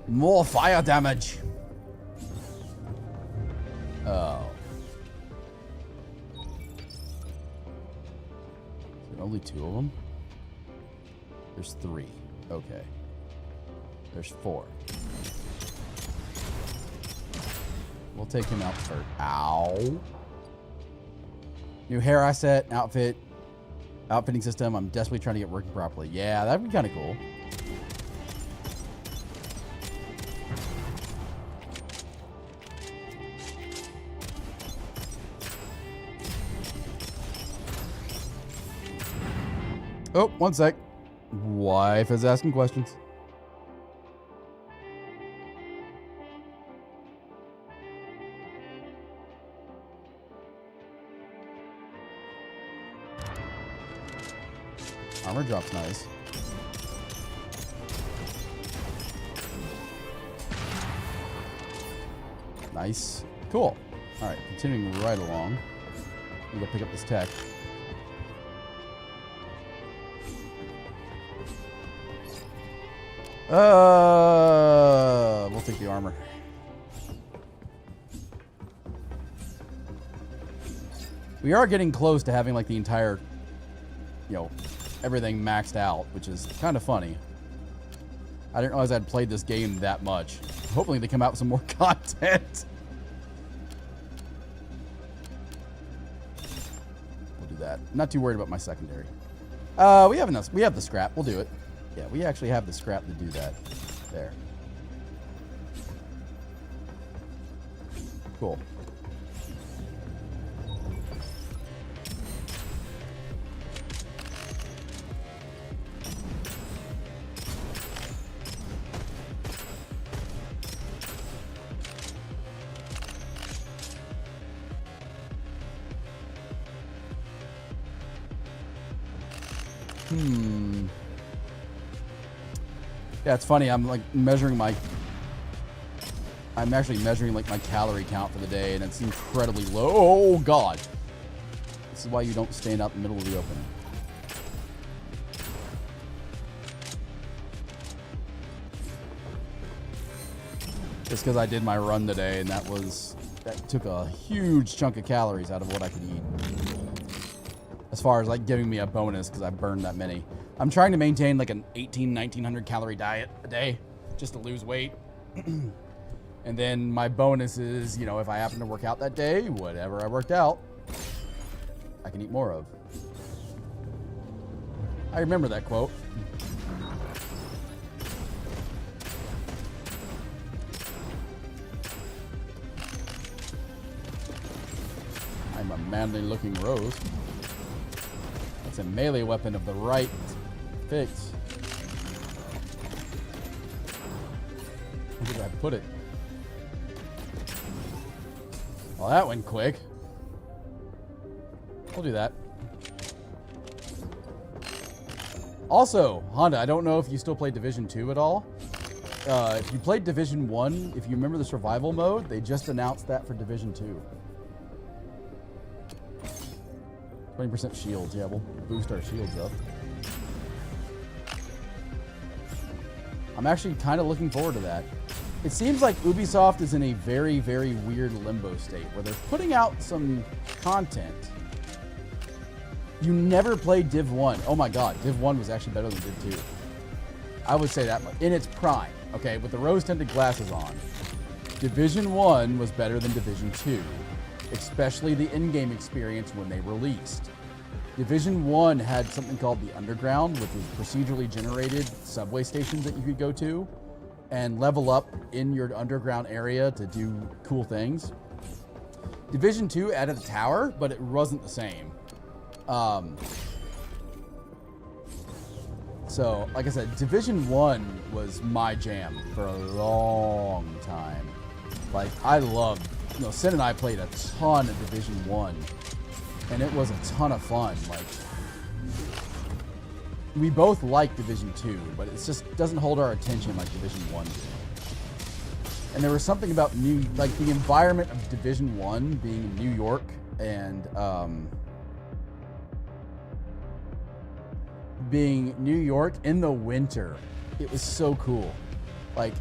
More fire damage. Oh. Is there only 2 of them? There's 3. Okay. There's 4. We'll take him out first. Ow. New hair asset, outfit, outfitting system. I'm desperately trying to get working properly. Yeah, that'd be kind of cool. Oh, one sec. Wife is asking questions. Armor drop's nice. Nice. Cool. Alright, continuing right along. I'm gonna pick up this tech. We'll take the armor. We are getting close to having like the entire, everything maxed out, which is kind of funny. I didn't realize I'd played this game that much. Hopefully they come out with some more content. We'll do that. Not too worried about my secondary. We have enough. We have the scrap. We'll do it. Yeah, we actually have the scrap to do that. There. Cool. Yeah, it's funny. I'm like measuring my. I'm actually measuring like my calorie count for the day, and it's incredibly low. Oh God! This is why you don't stand out in the middle of the open. Just because I did my run today, and that took a huge chunk of calories out of what I could eat. As far as like giving me a bonus because I burned that many. I'm trying to maintain like an 1900 calorie diet a day just to lose weight. And then my bonus is, if I happen to work out that day, whatever I worked out, I can eat more of. I remember that quote. I'm a manly looking rose. That's a melee weapon of the right fix. Where did I put it? Well, that went quick. We'll do that. Also, Honda, I don't know if you still play Division 2 at all. If you played Division 1, if you remember the survival mode, they just announced that for Division 2. 20% shields. Yeah, we'll boost our shields up. I'm actually kind of looking forward to that. It seems like Ubisoft is in a very, very weird limbo state where they're putting out some content. You never played Div 1. Oh my god, Div 1 was actually better than Div 2. I would say that much. In its prime, okay, with the rose-tinted glasses on. Division 1 was better than Division 2, especially the in-game experience when they released. Division 1 had something called the Underground, which was procedurally generated subway stations that you could go to and level up in your underground area to do cool things. Division 2 added the tower, but it wasn't the same. So, like I said, Division 1 was my jam for a long time. Like, I loved, Sin and I played a ton of Division 1, and it was a ton of fun. Like, we both like Division 2, but it just doesn't hold our attention like Division 1 did. And there was something about the environment of Division 1 being in New York and, being New York in the winter. It was so cool. Like,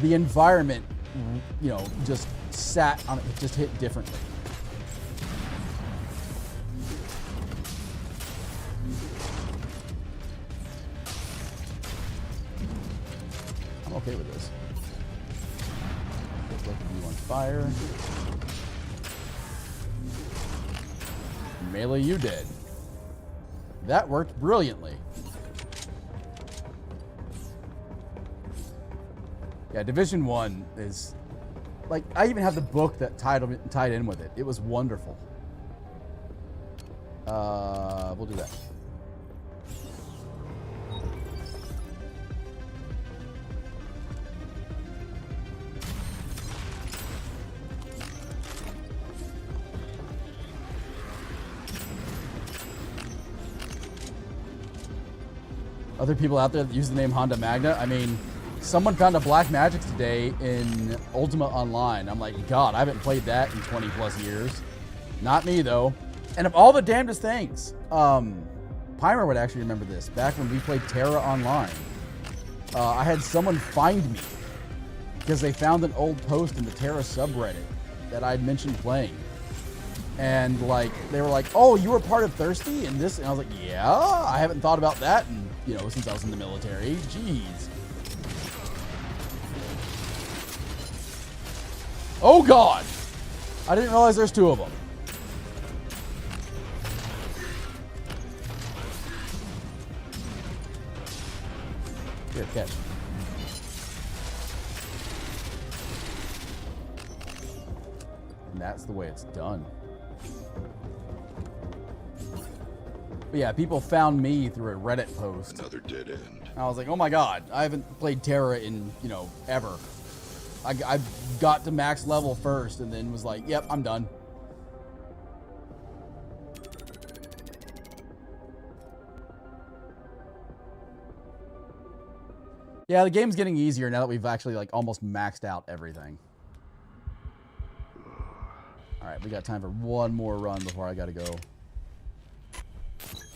the environment, just sat on it, just hit differently. I'm okay with this. Look at you on fire. Melee, you dead. That worked brilliantly. Yeah, Division 1 is... Like, I even have the book that tied in with it. It was wonderful. We'll do that. Other people out there that use the name Honda Magna, I mean, someone found a Black Magic today in Ultima Online. I'm like, God, I haven't played that in 20 plus years. Not me, though. And of all the damnedest things, Pimer would actually remember this. Back when we played Terra Online, I had someone find me because they found an old post in the Terra subreddit that I'd mentioned playing. And, like, they were like, oh, you were part of Thirsty and this? And I was like, yeah, I haven't thought about that since I was in the military. Jeez. Oh, God. I didn't realize there's two of them. Here, catch. And that's the way it's done. But yeah, people found me through a Reddit post. Another dead end. I was like, oh my God, I haven't played Terra in, ever. I got to max level first and then was like, yep, I'm done. Yeah, the game's getting easier now that we've actually almost maxed out everything. All right, we got time for one more run before I gotta go.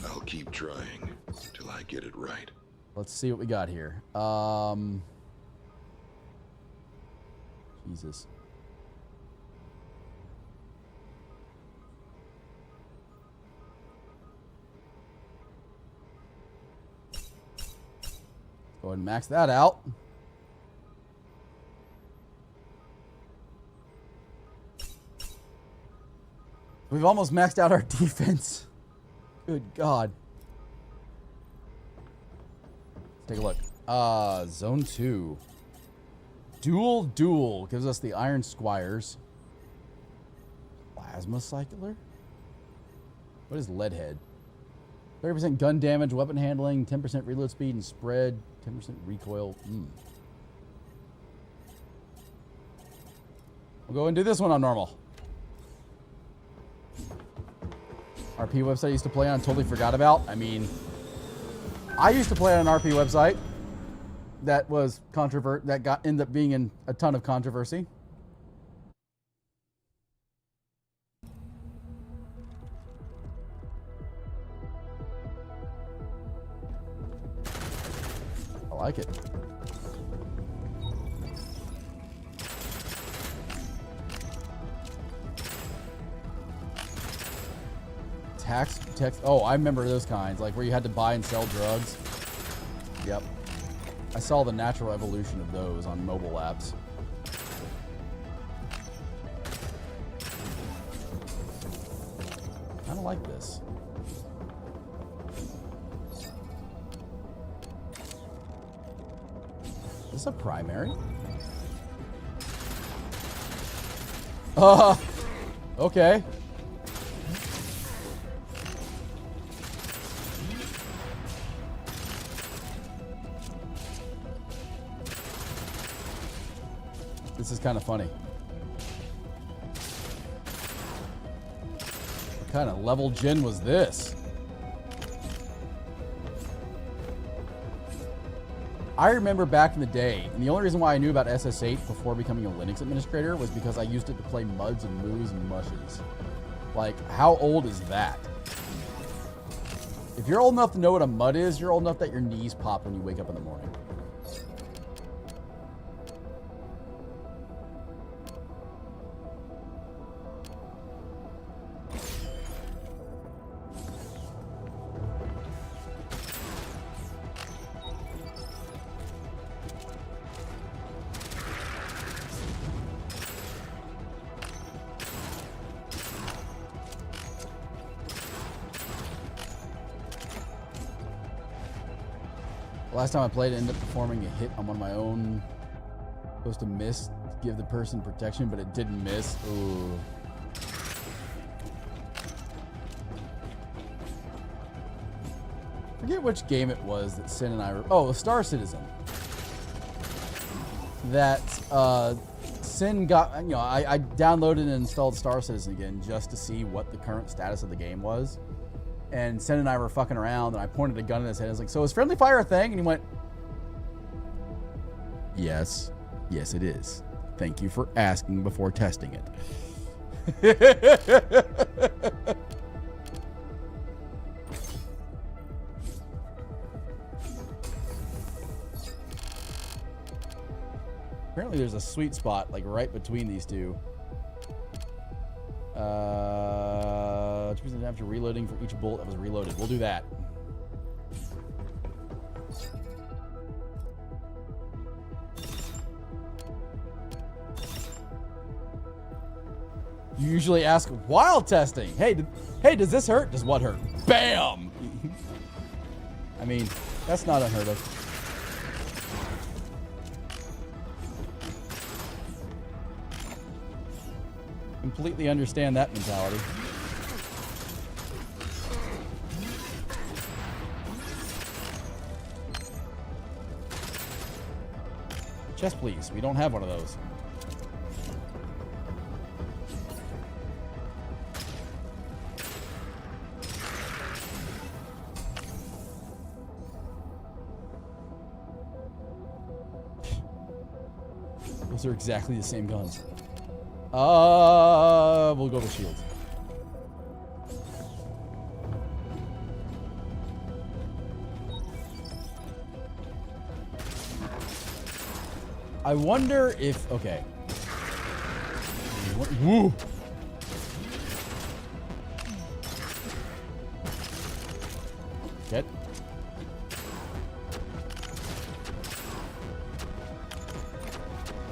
I'll keep trying till I get it right. Let's see what we got here. Jesus. Go ahead and max that out. We've almost maxed out our defense. Good God. Let's take a look. Zone 2. Duel gives us the Iron Squires. Plasma Cycler? What is Leadhead? 30% gun damage, weapon handling, 10% reload speed and spread, 10% recoil. We'll go and do this one on normal. RP website I used to play on, totally forgot about. I mean, I used to play on an RP website that was ended up being in a ton of controversy. like it. Text. Oh, I remember those kinds, like where you had to buy and sell drugs. Yep. I saw the natural evolution of those on mobile apps. I don't like this. Is this a primary? Okay. This is kind of funny. What kind of level gen was this? I remember back in the day, and the only reason why I knew about SSH before becoming a Linux administrator was because I used it to play Muds and Moos and Mushes. Like, how old is that? If you're old enough to know what a mud is, you're old enough that your knees pop when you wake up in the morning. Last time I played, it ended up performing a hit on one of my own. Supposed to miss, give the person protection, but it didn't miss. Ooh. Forget which game it was that Sin and I were. Oh, Star Citizen. That Sin got. You know, I downloaded and installed Star Citizen again just to see what the current status of the game was. And Sen and I were fucking around, and I pointed a gun in his head. I was like, so is friendly fire a thing? And he went, yes. Yes, it is. Thank you for asking before testing it. Apparently there's a sweet spot, like, right between these two. 2% after reloading for each bullet that was reloaded. We'll do that. You usually ask while testing. Hey, does this hurt? Does what hurt? Bam! I mean, that's not unheard of. Completely understand that mentality. Chest, please. We don't have one of those. Those are exactly the same guns. We'll go with shields. I wonder if... Okay. Woo! Get.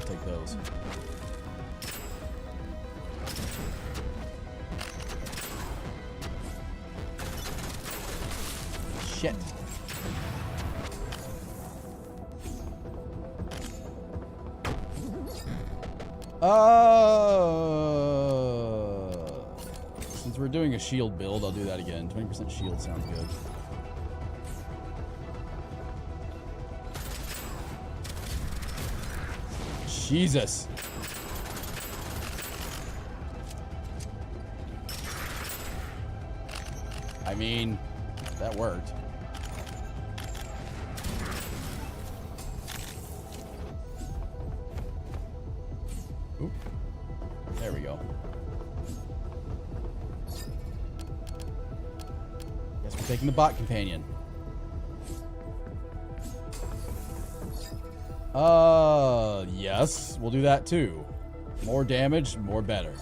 Take those. Shit. Since we're doing a shield build, I'll do that again. 20% shield sounds good. Jesus. I mean, that worked. Oop. There we go. Guess we're taking the bot companion. Yes, we'll do that too. More damage, more better.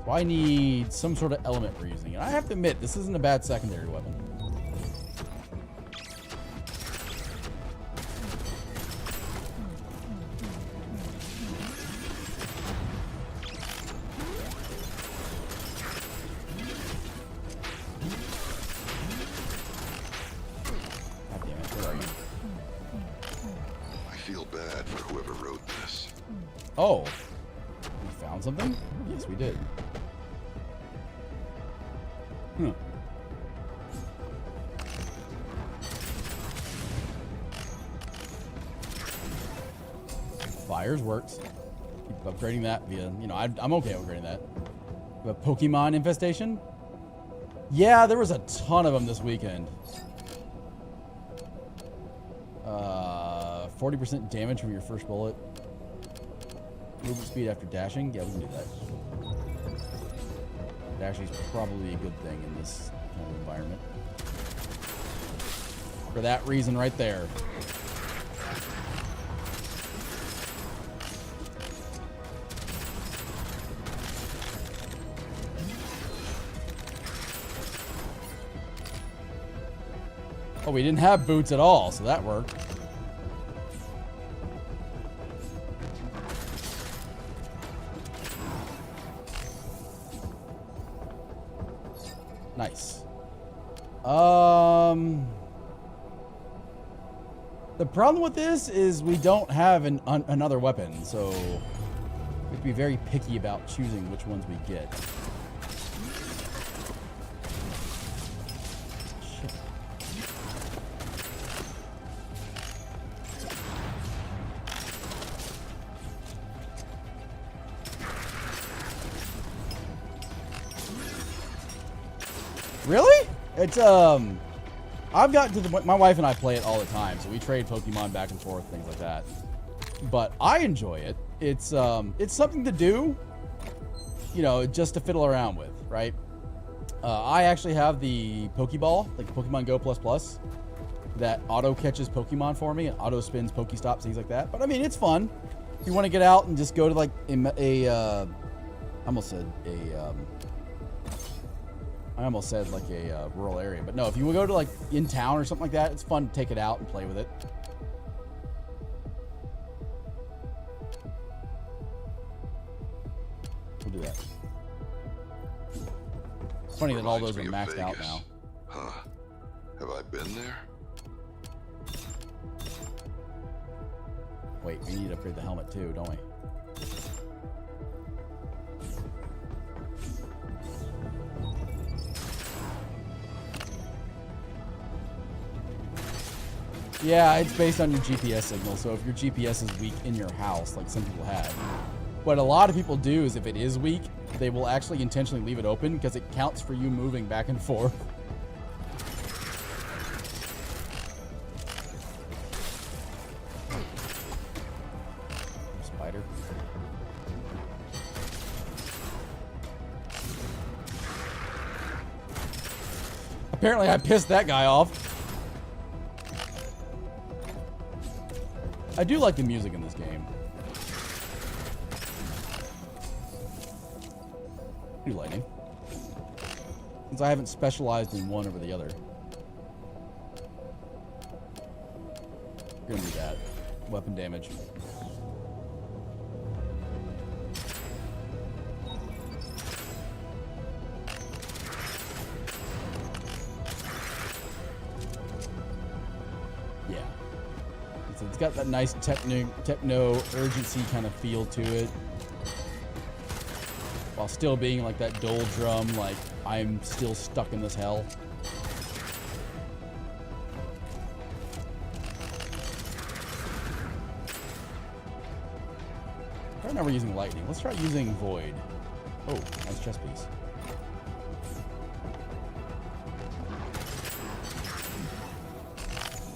So I need some sort of element we're using. And I have to admit, this isn't a bad secondary weapon. God damn it, where are you? I feel bad for whoever wrote this. Oh, we found something? Yes, we did. Hmm. Fires works. Keep upgrading that via, you know, I'm okay upgrading that. The Pokemon infestation? Yeah, there was a ton of them this weekend. 40% damage from your first bullet. Movement speed after dashing? Yeah, we can do that. Dashing is probably a good thing in this kind of environment. For that reason right there. Oh, we didn't have boots at all, so that worked. Nice. The problem with this is we don't have another weapon, so we have to be very picky about choosing which ones we get. Shit. Really? It's I've gotten to the my wife and I play it all the time, so we trade Pokemon back and forth, things like that. But I enjoy it. It's something to do, you know, just to fiddle around with, right? I actually have the Pokeball, like Pokemon Go Plus, that auto catches Pokemon for me and auto spins Pokestops, things like that. But I mean, it's fun. If you want to get out and just go to like I almost said like a rural area, but no, if you would go to like in town or something like that, it's fun to take it out and play with it. We'll do that. It's funny that all those are maxed out now. Huh. Have I been there? Wait, we need to upgrade the helmet too, don't we? Yeah, it's based on your GPS signal, so if your GPS is weak in your house, like some people have. What a lot of people do is if it is weak, they will actually intentionally leave it open because it counts for you moving back and forth. Spider. Apparently I pissed that guy off. I do like the music in this game. I do lightning. Since I haven't specialized in one over the other. We're gonna do that. Weapon damage. Yeah. It's got that nice techno urgency kind of feel to it, while still being like that dull drum, like I'm still stuck in this hell. Right now we're using lightning. Let's try using void. Oh, nice chest piece.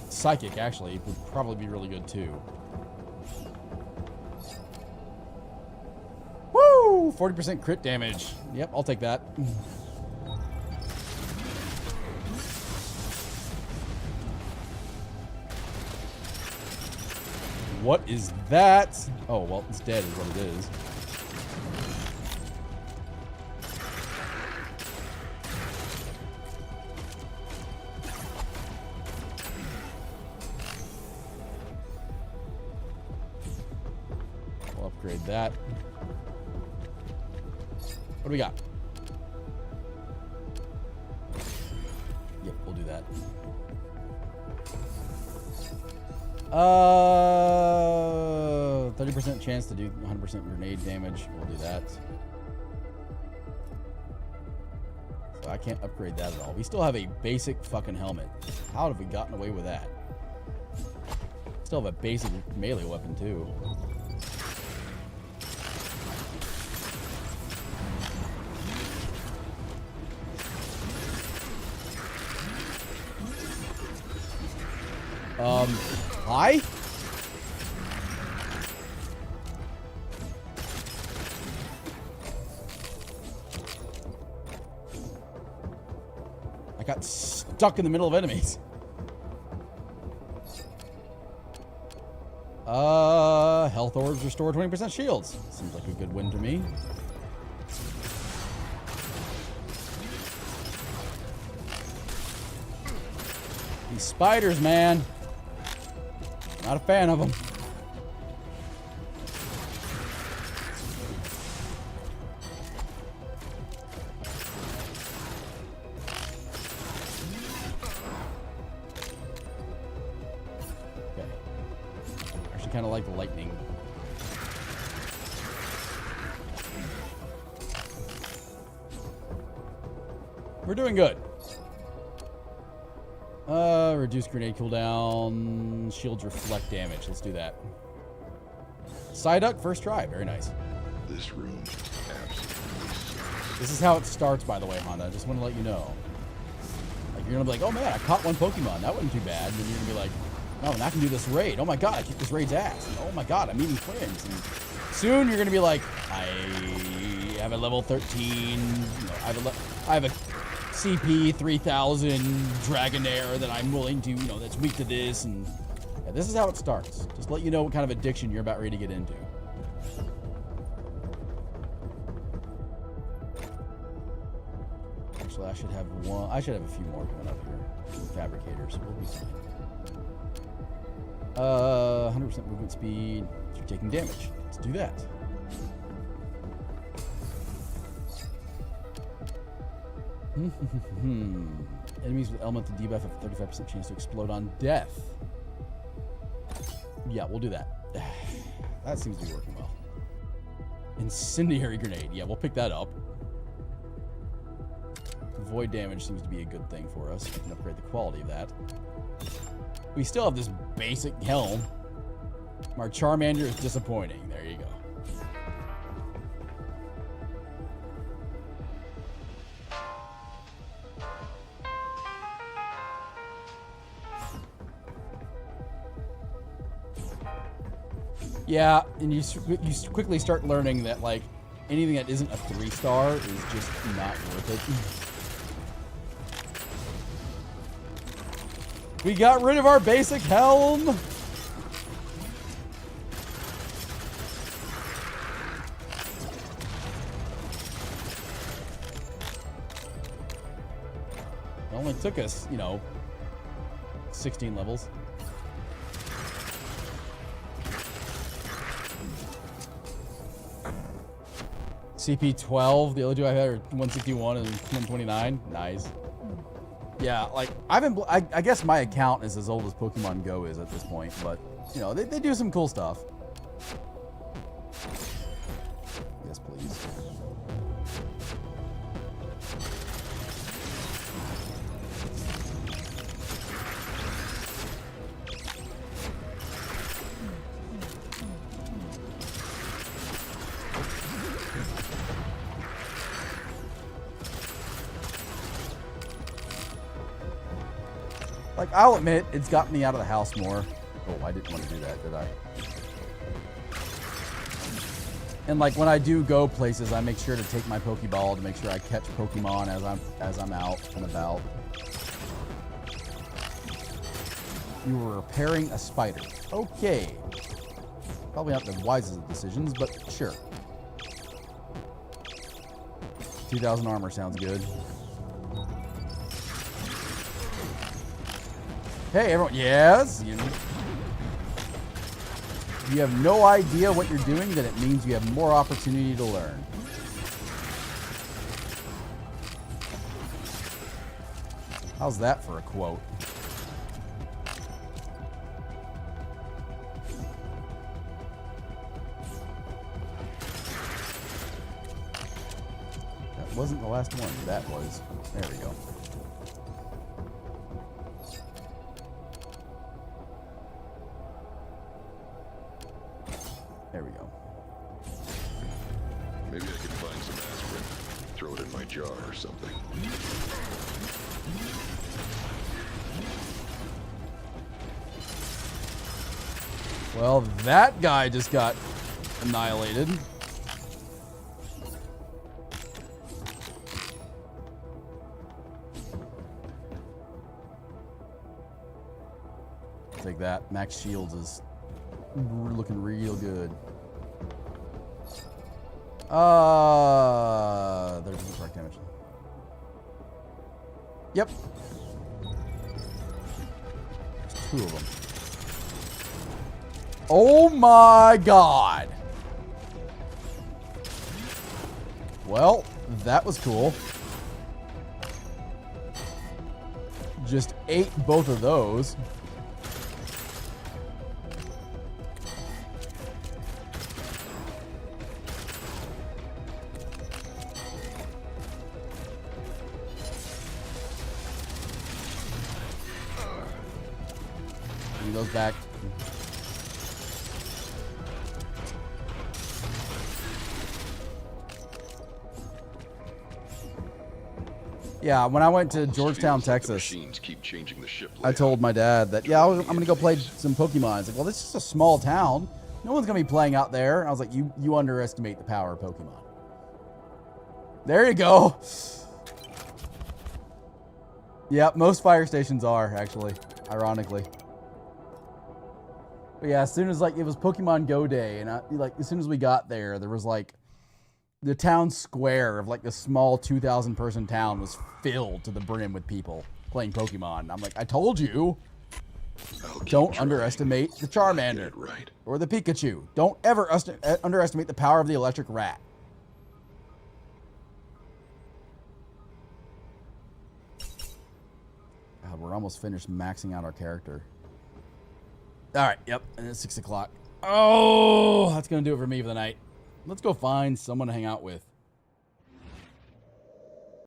Psychic, actually, would probably be really good, too. Woo! 40% crit damage. Yep, I'll take that. What is that? Oh, well, it's dead is what it is. We'll upgrade that. What do we got? Yep, we'll do that. 30% chance to do 100% grenade damage. We'll do that. So I can't upgrade that at all. We still have a basic fucking helmet. How have we gotten away with that? Still have a basic melee weapon too. Hi? I got stuck in the middle of enemies. Health orbs restore 20% shields. Seems like a good win to me. These spiders, man. Not a fan of them. Okay. Actually kind of like the lightning. We're doing good. Reduce grenade cooldown. Shields reflect damage. Let's do that. Psyduck, first try. Very nice. This room absolutely sucks. This is how it starts, by the way, Honda. I just want to let you know. Like, you're going to be like, oh man, I caught one Pokemon. That wasn't too bad. And then you're going to be like, oh, and I can do this raid. Oh my god, I kicked this raid's ass. And, oh my god, I'm meeting friends. And soon you're going to be like, I have a level 13. You know, I have a CP 3000 Dragonair that I'm willing to, you know, that's weak to this. And yeah, this is how it starts. Just let you know what kind of addiction you're about ready to get into. Actually, I should have one. I should have a few more coming up here. Fabricators. We'll be fine. 100% movement speed. You're taking damage. Let's do that. Enemies with elemental debuff have a 35% chance to explode on death. Yeah, we'll do that. That seems to be working well. Incendiary grenade. Yeah, we'll pick that up. Void damage seems to be a good thing for us. We can upgrade the quality of that. We still have this basic helm. Our Charmander is disappointing. There you go. Yeah, and you quickly start learning that, like, anything that isn't a 3-star is just not worth it. We got rid of our basic helm. It only took us, you know, 16 levels. CP 12, the other two I had are 161 and 129. Nice. Yeah, like, I guess my account is as old as Pokemon Go is at this point, but, you know, they do some cool stuff. Yes, please. Like, I'll admit, it's got me out of the house more. Oh, I didn't want to do that, did I? And like, when I do go places, I make sure to take my Pokeball to make sure I catch Pokemon as I'm out and about. You were repairing a spider. Okay. Probably not the wisest of decisions, but sure. 2,000 armor sounds good. Hey, everyone. Yes. You have no idea what you're doing, then it means you have more opportunity to learn. How's that for a quote? That wasn't the last one. That was. There we go. There we go. Maybe I could find some aspirin. Throw it in my jar or something. Well, that guy just got annihilated. Take that. Max Shields is looking real good. There's the correct damage. Yep. There's 2 of them. Oh my god. Well, that was cool. Just ate both of those. Bring those back. Yeah, when I went to Georgetown, Texas, Machines keep changing the ship I told my dad that, yeah, I'm going to go play some Pokemon. He's like, well, this is just a small town. No one's going to be playing out there. And I was like, you underestimate the power of Pokemon. There you go. Yeah, most fire stations are, actually, ironically. But yeah, as soon as, like, it was Pokemon Go Day, and as soon as we got there, there was, like, the town square of, like, this small 2,000 person town was filled to the brim with people playing Pokemon. I'm like, I told you, don't underestimate the Charmander right. or the Pikachu. Don't ever underestimate the power of the electric rat. God, we're almost finished maxing out our character. All right, yep, and it's 6 o'clock. Oh, that's going to do it for me for the night. Let's go find someone to hang out with.